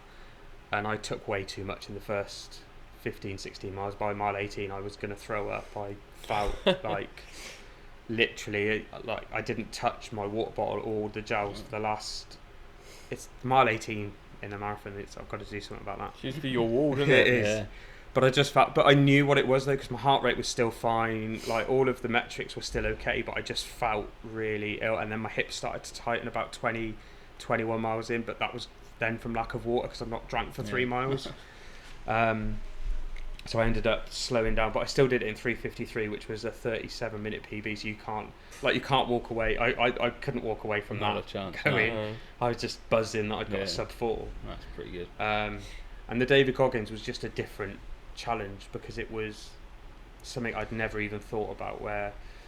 And I took way too much in the first 15-16 miles. By mile 18 I was going to throw up. I felt like literally, like, I didn't touch my water bottle or the gels for the last. It's mile 18 in a marathon. I've got to do something about that. It's used to be your wall, isn't It it? is. Yeah. But I just felt, but I knew what it was though, because my heart rate was still fine. Like, all of the metrics were still okay, but I just felt really ill. And then my hips started to tighten about 20, 21 miles in, but that was then from lack of water because I've not drank for 3 miles. So I ended up slowing down, but I still did it in 3:53, which was a 37-minute PB. So you can't walk away. I couldn't walk away from Not that. a chance. Going, No. I was just buzzing that I'd got Yeah. a sub 4. That's pretty good. And the David Goggins was just a different challenge because it was something I'd never even thought about.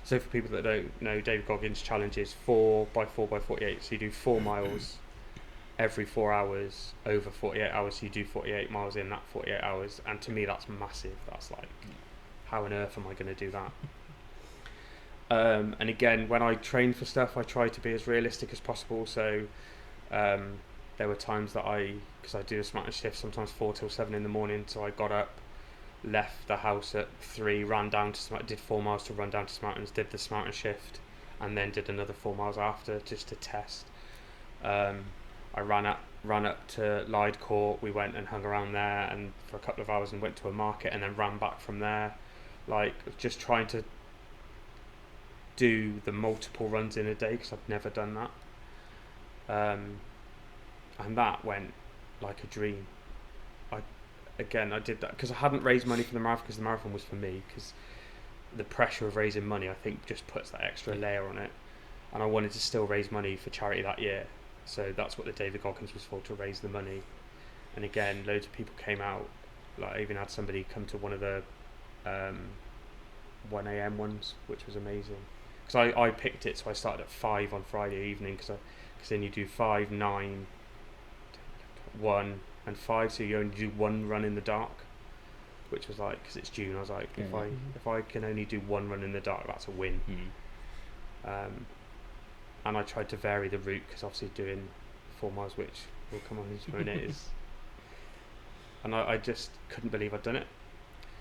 So for people that don't know, David Goggins challenge is 4x4x48. So you do 4 miles every 4 hours over 48 hours. So you do 48 miles in that 48 hours. And to me, that's massive. That's like, how on earth am I going to do that? And again, when I train for stuff, I try to be as realistic as possible. So there were times that because I do a smarter shift, sometimes 4 till 7 in the morning. So I got up, left the house at 3, ran down to did 4 miles to run down to Smartons, did the Smarter shift, and then did another 4 miles after just to test. I ran up to Lyde Court. We went and hung around there and for a couple of hours and went to a market and then ran back from there. Like, just trying to do the multiple runs in a day because I've never done that. And that went like a dream. I did that because I hadn't raised money for the marathon because the marathon was for me, because the pressure of raising money I think just puts that extra layer on it, and I wanted to still raise money for charity that year, so that's what the David Goggins was for, to raise the money. And again, loads of people came out. Like, I even had somebody come to one of the 1 a.m. ones, which was amazing because I picked it, so I started at 5 on Friday evening because then you do 5, 9, 1 and 5, so you only do 1 run in the dark, which was like, because it's June, I was like, if I can only do 1 run in the dark, that's a win. And I tried to vary the route because obviously doing 4 miles, which we'll come on into in a minute, is, and I just couldn't believe I'd done it,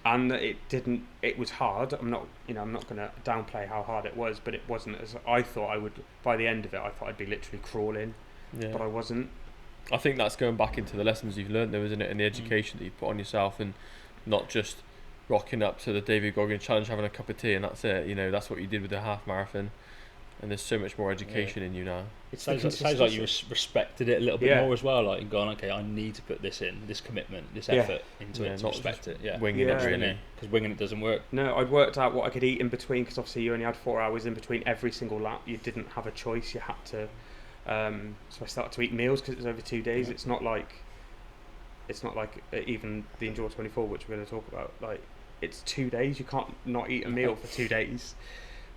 and it was hard. I'm not going to downplay how hard it was, but it wasn't as I thought I would. By the end of it, I thought I'd be literally crawling, but I wasn't. I think that's going back into the lessons you've learned though, isn't it, and the education that you put on yourself, and not just rocking up to the David Goggins challenge, having a cup of tea and that's it. That's what you did with the half marathon, and there's so much more education in you now. It sounds like you respected it a little bit more as well, like, and gone, okay, I need to put this in, this commitment, this effort into it to not respect it. Winging it, really, because winging it doesn't work. No, I'd worked out what I could eat in between, because obviously you only had 4 hours in between every single lap. You didn't have a choice. You had to. So I started to eat meals because it was over 2 days. It's not like even the Endure 24, which we're going to talk about. Like, it's 2 days. You can't not eat a meal for 2 days.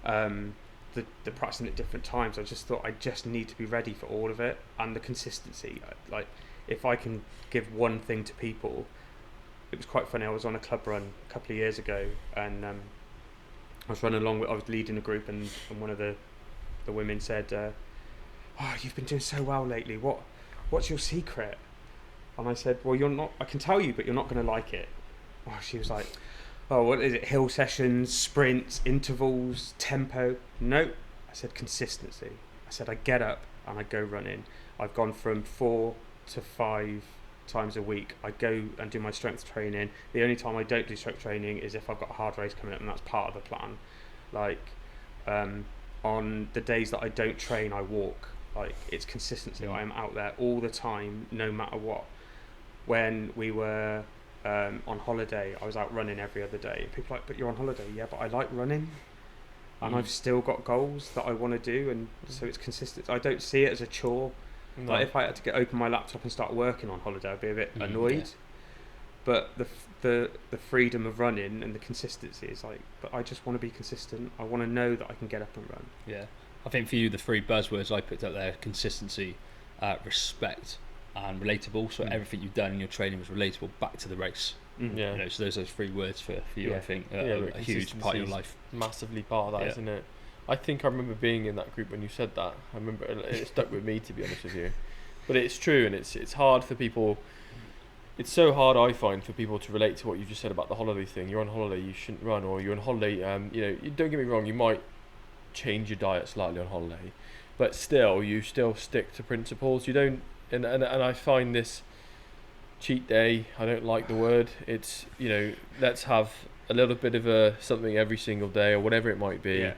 The practicing at different times. I just thought I just need to be ready for all of it, and the consistency. Like, if I can give one thing to people, it was quite funny. I was on a club run a couple of years ago, and I was running along. I was leading a group, and one of the women said, "Oh, you've been doing so well lately. What's your secret?" And I said, "Well, you're not. I can tell you, but you're not going to like it." Oh, she was like, "Oh, what is it? Hill sessions, sprints, intervals, tempo?" No, I said consistency. I said I get up and I go running. I've gone from 4 to 5 times a week. I go and do my strength training. The only time I don't do strength training is if I've got a hard race coming up, and that's part of the plan. Like, on the days that I don't train, I walk. Like, it's consistency. I am out there all the time, no matter what. When we were on holiday, I was out running every other day. People are like, "But you're on holiday." Yeah, but I like running, and I've still got goals that I want to do, and so it's consistent. I don't see it as a chore. No. Like, if I had to open my laptop and start working on holiday, I'd be a bit annoyed. But the freedom of running and the consistency is like, but I just want to be consistent. I want to know that I can get up and run. Yeah, I think for you, the 3 buzzwords I picked up there: consistency, respect, and relatable. So everything you've done in your training was relatable back to the race. Yeah. So those 3 words for you, I think, a huge part of your life. Massively part of that, isn't it? I think I remember being in that group when you said that. I remember it stuck with me, to be honest with you. But it's true, and it's hard for people. It's so hard, I find, for people to relate to what you just said about the holiday thing. You're on holiday, you shouldn't run, or you're on holiday. Don't get me wrong, you might change your diet slightly on holiday, but still you still stick to principles. You don't, and I find this cheat day, I don't like the word. It's, let's have a little bit of something every single day or whatever it might be,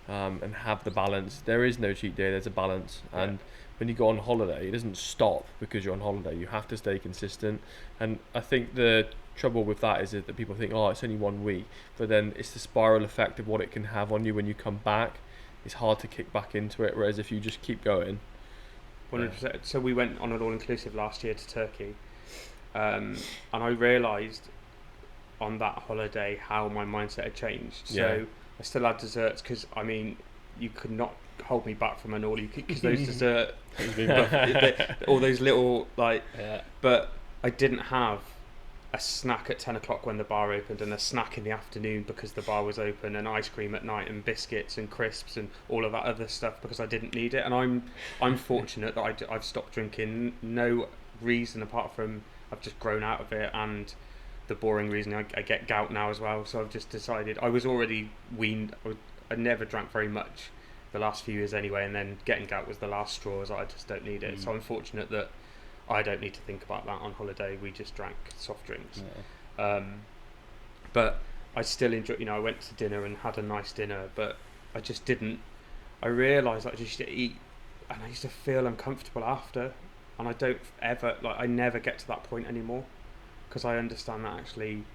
and have the balance. There is no cheat day, there's a balance. And when you go on holiday, it doesn't stop because you're on holiday. You have to stay consistent. And I think the trouble with that is that people think, oh, it's only 1 week, but then it's the spiral effect of what it can have on you when you come back. It's hard to kick back into it, whereas if you just keep going. 100%. So we went on an all-inclusive last year to Turkey, and I realised on that holiday how my mindset had changed. So I still had desserts because, I mean, you could not hold me back from an all-you-can-eat because those dessert, all those little, but I didn't have a snack at 10 o'clock when the bar opened and a snack in the afternoon because the bar was open, and ice cream at night and biscuits and crisps and all of that other stuff because I didn't need it. And I'm fortunate that I've stopped drinking. No reason apart from I've just grown out of it, and the boring reason I get gout now as well. So I've just decided, I was already weaned. I never drank very much the last few years anyway, and then getting gout was the last straw. As I just don't need it. So I'm fortunate that I don't need to think about that on holiday. We just drank soft drinks. But I still enjoy, I went to dinner and had a nice dinner, but I just didn't. I realised I just used to eat and I used to feel uncomfortable after, and I don't ever, I never get to that point anymore because I understand that actually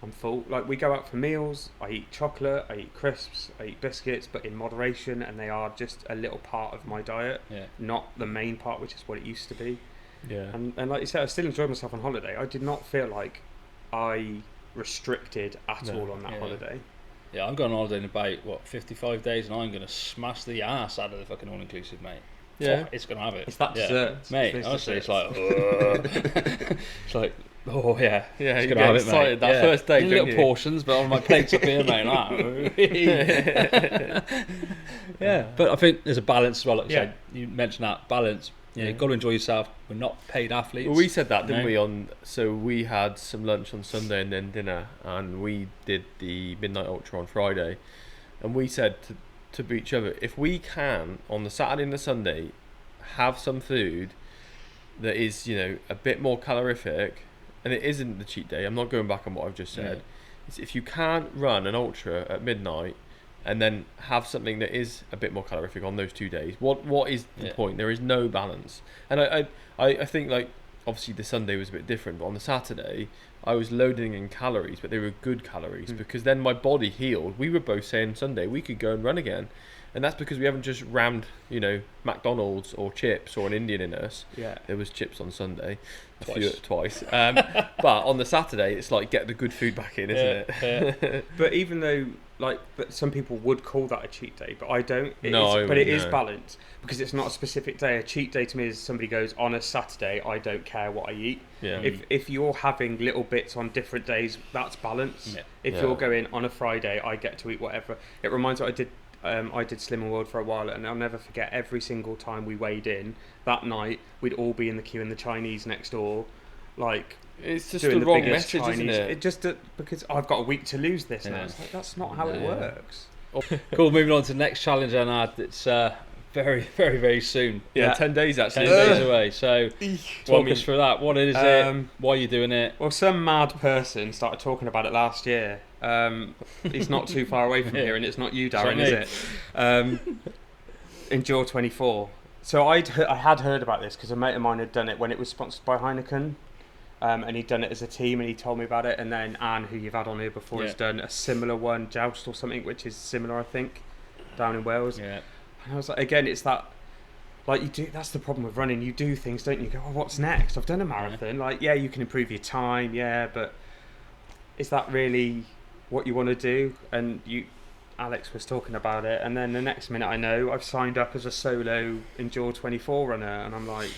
I'm full. We go out for meals, I eat chocolate, I eat crisps, I eat biscuits, but in moderation, and they are just a little part of my diet, not the main part, which is what it used to be. And like you said, I still enjoyed myself on holiday. I did not feel like I restricted at all on that holiday. Yeah, I'm going on holiday in about 55 days, and I'm going to smash the ass out of the fucking all-inclusive, mate. Yeah, it's going to have it. It's that dessert, mate. Honestly, it's like, it's like, oh yeah, it's you going to get have excited it, mate. that first day, little portions, but on my plates up here, mate. But I think there's a balance as well. Like you said, you mentioned that balance. You've got to enjoy yourself. We're not paid athletes. Well, we said that, didn't we? So we had some lunch on Sunday and then dinner, and we did the Midnight Ultra on Friday, and we said to each other, if we can on the Saturday and the Sunday have some food that is, a bit more calorific, and it isn't the cheat day. I'm not going back on what I've just said. It's if you can't run an ultra at midnight and then have something that is a bit more calorific on those 2 days, what is the point? There is no balance. And I think, obviously the Sunday was a bit different, but on the Saturday I was loading in calories, but they were good calories because then my body healed. We were both saying Sunday we could go and run again, and that's because we haven't just rammed McDonald's or chips or an Indian in us. There was chips on Sunday twice. But on the Saturday it's like, get the good food back in, isn't it? But even though but some people would call that a cheat day, but I don't. It is balanced because it's not a specific day. A cheat day to me is somebody goes, on a Saturday I don't care what I eat. If you're having little bits on different days, that's balance. If you're going, on a Friday I get to eat whatever. It reminds me, I did Slimming World for a while, and I'll never forget every single time we weighed in that night, we'd all be in the queue in the Chinese next door, it's just the wrong message, Chinese, isn't it? It just because I've got a week to lose this, and it's that's not how it works. Cool. Moving on to the next challenge, and it's very, very, very soon. 10 days actually. 10 days away. So talk us through that. What is it? Why are you doing it? Well, some mad person started talking about it last year. He's not too far away from here, and it's not you, Darren, is it? Endure 24. So I had heard about this because a mate of mine had done it when it was sponsored by Heineken. And he'd done it as a team, and he told me about it. And then Anne, who you've had on here before, has done a similar one, Joust or something, which is similar, I think, down in Wales. And I was like, again, it's that, you do. That's the problem with running. You do things, don't you? Go, what's next? I've done a marathon. You can improve your time, but is that really what you want to do? And Alex was talking about it, and then the next minute I know I've signed up as a solo Endure 24 runner, and I'm like,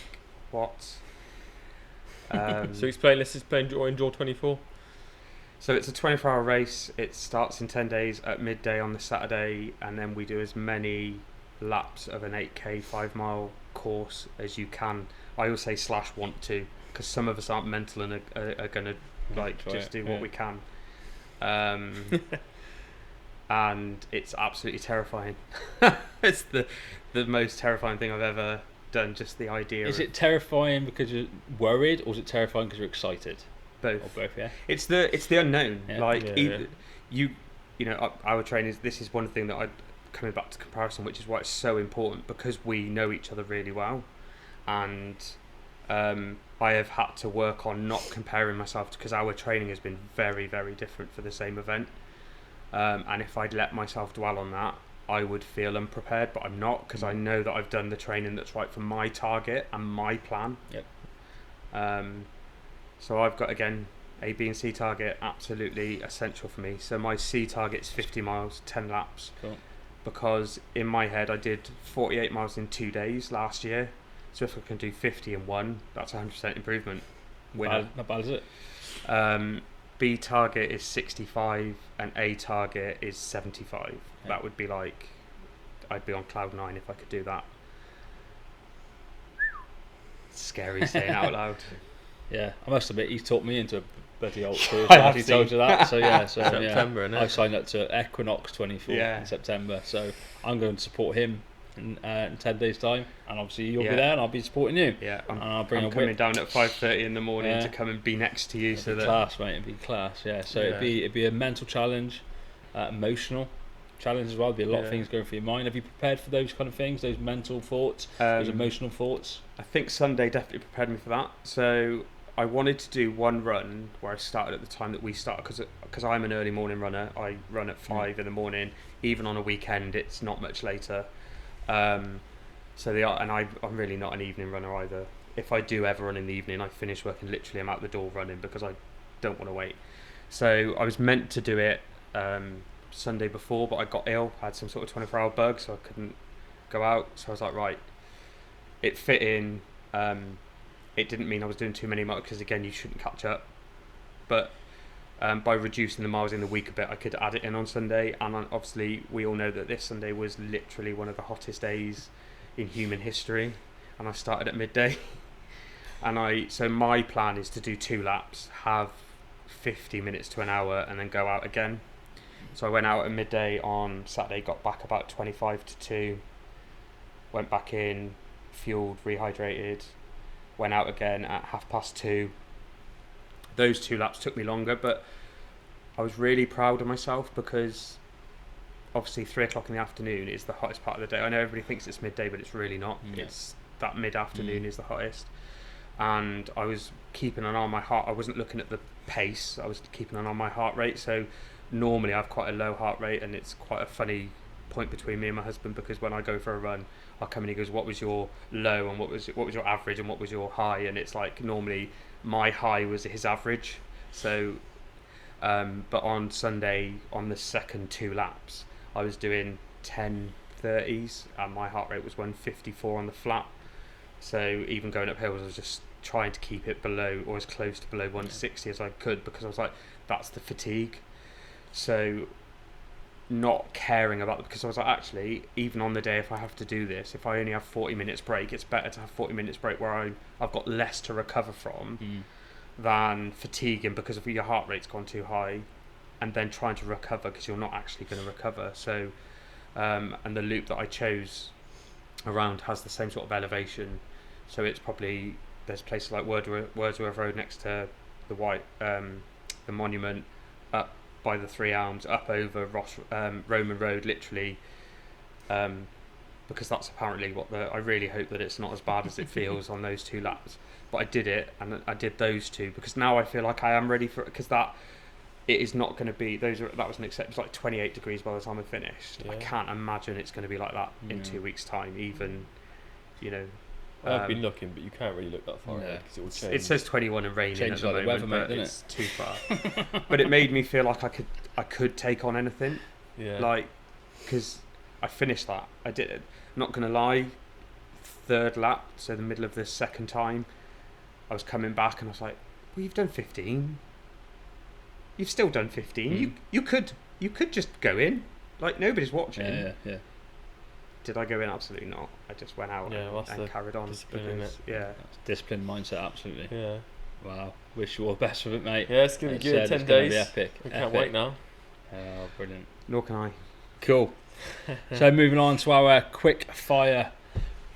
what? So let's explain Endure 24. So it's a 24-hour race. It starts in 10 days at midday on the Saturday, and then we do as many laps of an 8k 5-mile course as you can. I always say /want to, because some of us aren't mental and are going to just do what we can. and it's absolutely terrifying. It's the most terrifying thing I've ever done. Just the idea. Is it terrifying because you're worried, or is it terrifying because you're excited? both? Or both, yeah. It's the unknown. Yeah. Like Yeah. you know, our trainers. This is one thing that I coming back to comparison, which is why it's so important, because we know each other really well, and I have had to work on not comparing myself because our training has been very, very different for the same event. And if I'd let myself dwell on that, I would feel unprepared, but I'm not, because I know that I've done the training that's right for my target and my plan. Yep. So I've got, again, A, B and C target, absolutely essential for me. So my C target is 50 miles, 10 laps. Cool. Because in my head I did 48 miles in 2 days last year. So if I can do 50 in one, that's 100% improvement. Winner. Not bad, is it? B target is 65 and A target is 75. Yeah. That would be like, I'd be on cloud 9 if I could do that. Scary saying out loud. Yeah, I must admit, he's taught me into a bloody ultra. I have He told you that, so yeah. So September, yeah, innit? I signed up to Equinox 24 Yeah. in September, so I'm going to support him in 10 days' time, and obviously you'll Yeah. be there, and I'll be supporting you. Yeah, And I'll bring I'm a coming whip. down at 5:30 in the morning Yeah. to come and be next to you. It'd So be that class, mate. It'd be class. Yeah. So Yeah. it'd be a mental challenge, emotional challenge as well. There'd be a lot of Yeah. things going through your mind. Have you prepared for those kind of things? Those mental thoughts, those um, emotional thoughts. I think Sunday definitely prepared me for that. So I wanted to do one run where I started at the time that we started, because I'm an early morning runner. I run at 5 in the morning. Even on a weekend, it's not much later. I'm really not an evening runner either. If I do ever run in the evening, I finish work and literally I'm out the door running because I don't want to wait. So I was meant to do it Sunday before, but I got ill. I had some sort of 24-hour bug, so I couldn't go out. So I was like, right, it fit in. It didn't mean I was doing too many miles, because again, you shouldn't catch up. But by reducing the miles in the week a bit, I could add it in on Sunday. And obviously, we all know that this Sunday was literally one of the hottest days in human history. And I started at midday. So my plan is to do 2 laps, have 50 minutes to an hour, and then go out again. So I went out at midday on Saturday, got back about 25 to 2, went back in, fueled, rehydrated, went out again at 2:30. Those 2 laps took me longer, but I was really proud of myself, because obviously 3 o'clock in the afternoon is the hottest part of the day. I know everybody thinks it's midday, but it's really not. Yeah. It's that mid-afternoon is the hottest. And I was keeping an eye on my heart. I wasn't looking at the pace. I was keeping an eye on my heart rate. So normally I have quite a low heart rate, and it's quite a funny point between me and my husband, because when I go for a run, I'll come and he goes, what was your low and what was your average and what was your high? And it's like, normally my high was his average. So but on Sunday, on the second 2 laps, I was doing 10:30s and my heart rate was 154 on the flat. So even going up hills, I was just trying to keep it below, or as close to below 160 as I could, because I was like, that's the fatigue. So not caring about it, because I was like, actually, even on the day, if I have to do this, if I only have 40 minutes break, it's better to have 40 minutes break where I've got less to recover from than fatiguing because of your heart rate's gone too high, and then trying to recover because you're not actually going to recover. So and the loop that I chose around has the same sort of elevation, so it's probably, there's places like Wordsworth Road next to the the monument, up by the Three Elms, up over Roman Road, literally, because that's apparently I really hope that it's not as bad as it feels on those 2 laps. But I did it, and I did those 2 because now I feel like I am ready for it, because it is not going to be, that was an exception. It was like 28 degrees by the time I finished. Yeah. I can't imagine it's going to be like that in 2 weeks' time, even, you know. I've been looking, but you can't really look that far ahead because it will change. It says 21 and raining Changes at the like the moment, weather, but mate, it's too far. But it made me feel like I could take on anything. Yeah. Like, because I finished that. I did it. Not going to lie, 3rd lap, so the middle of the second time, I was coming back and I was like, well, you've done 15. You've still done 15. You could just go in. Like, nobody's watching. Yeah. Did I go in? Absolutely not. I just went out and carried on. discipline, Because, yeah. Discipline mindset, absolutely. Yeah. Wow. Wish you all the best with it, mate. Yeah, it's going to be good. It's 10 gonna days. be epic. I can't wait now. Oh, brilliant. Nor can I. Cool. So moving on to our quick fire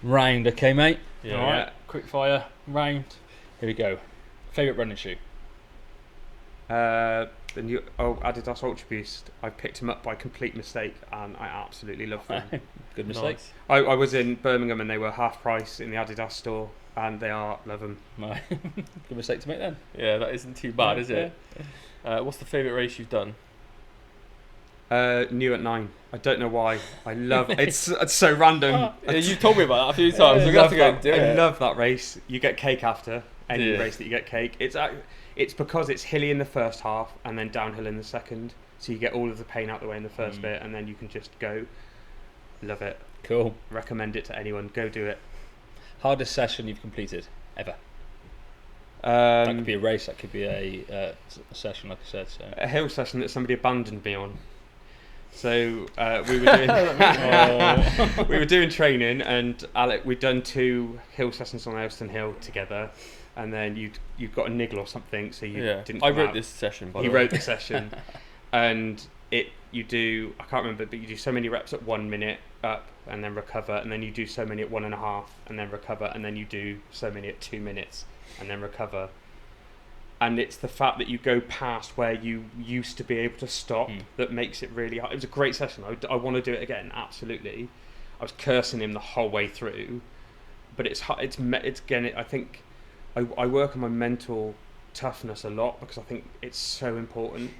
round, okay, mate? Yeah. All right. Quick fire round. Here we go. Favorite running shoe? The new Adidas Ultra Boost. I picked them up by complete mistake, and I absolutely love them. Good mistake. Nice. I was in Birmingham and they were half price in the Adidas store, and they are love them. Right. Good mistake to make then. Yeah, that isn't too bad, Yeah, is it? What's the favourite race you've done? New at 9. I don't know why. I love it's so random. Yeah, you've told me about that a few times. We're going to have to go and do I it. love that race. You get cake after any Yeah. race that you get cake. It's because it's hilly in the first half and then downhill in the second. So you get all of the pain out the way in the first bit, and then you can just go. Love it. Cool. Recommend it to anyone. Go do it. Hardest session you've completed ever? That could be a race. That could be a session, like I said. So. A hill session that somebody abandoned me on. So we were doing we were doing training, and Alec, we'd done 2 hill sessions on Elston Hill together, and then you'd got a niggle or something, so you didn't. I come wrote out. this session. By He the way. wrote the session, and you do, I can't remember, but you do so many reps at 1 minute up, and then recover, and then you do so many at 1.5, and then recover, and then you do so many at 2 minutes, and then recover. And it's the fact that you go past where you used to be able to stop that makes it really hard. It was a great session. I want to do it again, absolutely. I was cursing him the whole way through, but it's again. I think I work on my mental toughness a lot because I think it's so important,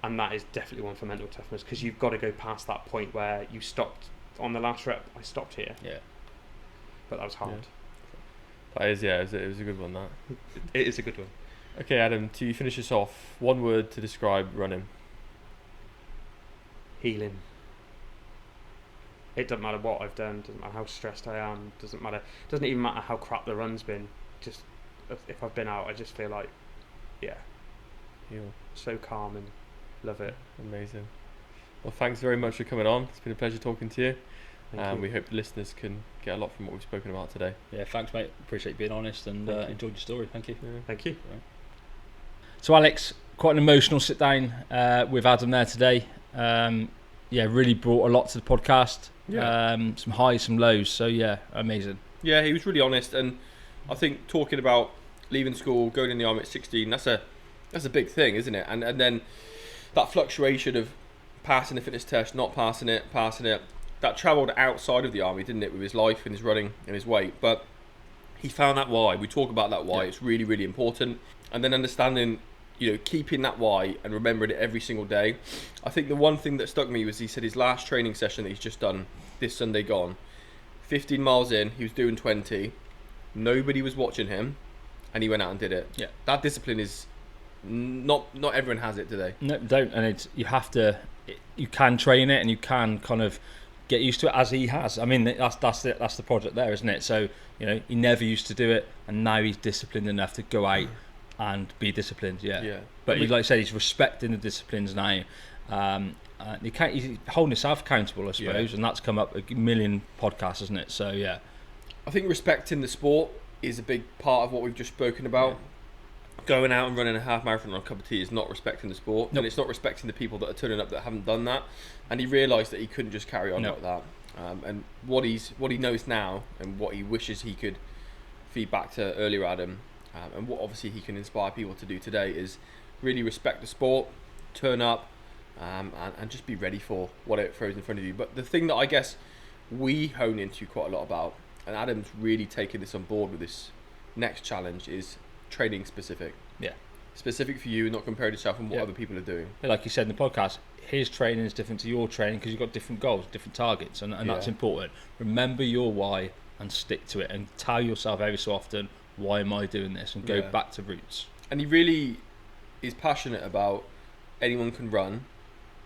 and that is definitely one for mental toughness, because you've got to go past that point where you stopped on the last rep. I stopped here. Yeah. But that was hard. Yeah. That is, yeah, it was a good one. That. It is a good one. Okay, Adam, to finish us off, one word to describe running. Healing. It doesn't matter what I've done, doesn't matter how stressed I am, doesn't even matter how crap the run's been. Just if I've been out, I just feel like, Heal. so calm and love it. Amazing. Well, thanks very much for coming on. It's been a pleasure talking to you. Thank you. We hope the listeners can get a lot from what we've spoken about today. Yeah, thanks, mate. Appreciate you being honest and enjoyed your story. Thank you. Yeah. Thank you. So, Alex, quite an emotional sit down with Adam there today. Really brought a lot to the podcast. Yeah. Some highs, some lows. So, yeah, amazing. Yeah, he was really honest, and I think talking about leaving school, going in the army at 16, that's a big thing, isn't it? And then that fluctuation of passing the fitness test, not passing it, that travelled outside of the army, didn't it, with his life and his running and his weight. But he found that why. We talk about that why. Yeah. It's really, really important. And then understanding, keeping that why and remembering it every single day. I think the one thing that stuck me was he said his last training session that he's just done this Sunday gone, 15 miles in, he was doing 20. Nobody was watching him, and he went out and did it. Yeah. That discipline is not everyone has it today. No, don't. And you can train it, and you can kind of get used to it as he has. I mean, that's the project there, isn't it? So, he never used to do it, and now he's disciplined enough to go out and be disciplined. Yeah. But like I said, he's respecting the disciplines now. He's holding himself accountable, I suppose, and that's come up a million podcasts, isn't it? So, yeah. I think respecting the sport is a big part of what we've just spoken about. Yeah. Going out and running a half marathon on a cup of tea is not respecting the sport, and it's not respecting the people that are turning up that haven't done that. And he realised that he couldn't just carry on like that. And what he knows now, and what he wishes he could feed back to earlier Adam, and what obviously he can inspire people to do today, is really respect the sport, turn up, and just be ready for what it throws in front of you. But the thing that I guess we hone into quite a lot about, and Adam's really taken this on board with this next challenge, is training specific. Yeah. Specific for you, not comparing yourself and what other people are doing. Like you said in the podcast, his training is different to your training because you've got different goals, different targets, and that's important. Remember your why and stick to it, and tell yourself every so often, why am I doing this, and go back to roots. And he really is passionate about anyone can run,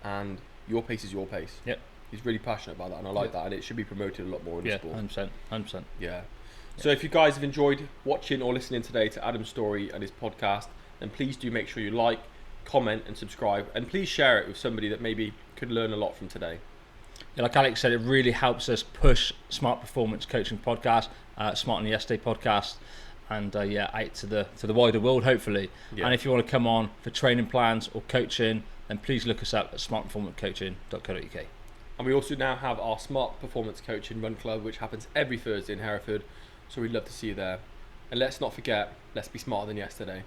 and your pace is your pace. Yep. He's really passionate about that, and I like that, and it should be promoted a lot more in the sport. 100%. Yeah. So if you guys have enjoyed watching or listening today to Adam's story and his podcast, then please do make sure you like, comment and subscribe, and please share it with somebody that maybe could learn a lot from today. Yeah, like Alex said, it really helps us push Smart Performance Coaching Podcast, Smart on the Yesterday podcast, and out to the wider world, hopefully. Yeah. And if you want to come on for training plans or coaching, then please look us up at smartperformancecoaching.co.uk. And we also now have our Smart Performance Coaching Run Club, which happens every Thursday in Hereford. So we'd love to see you there. And let's not forget, let's be smarter than yesterday.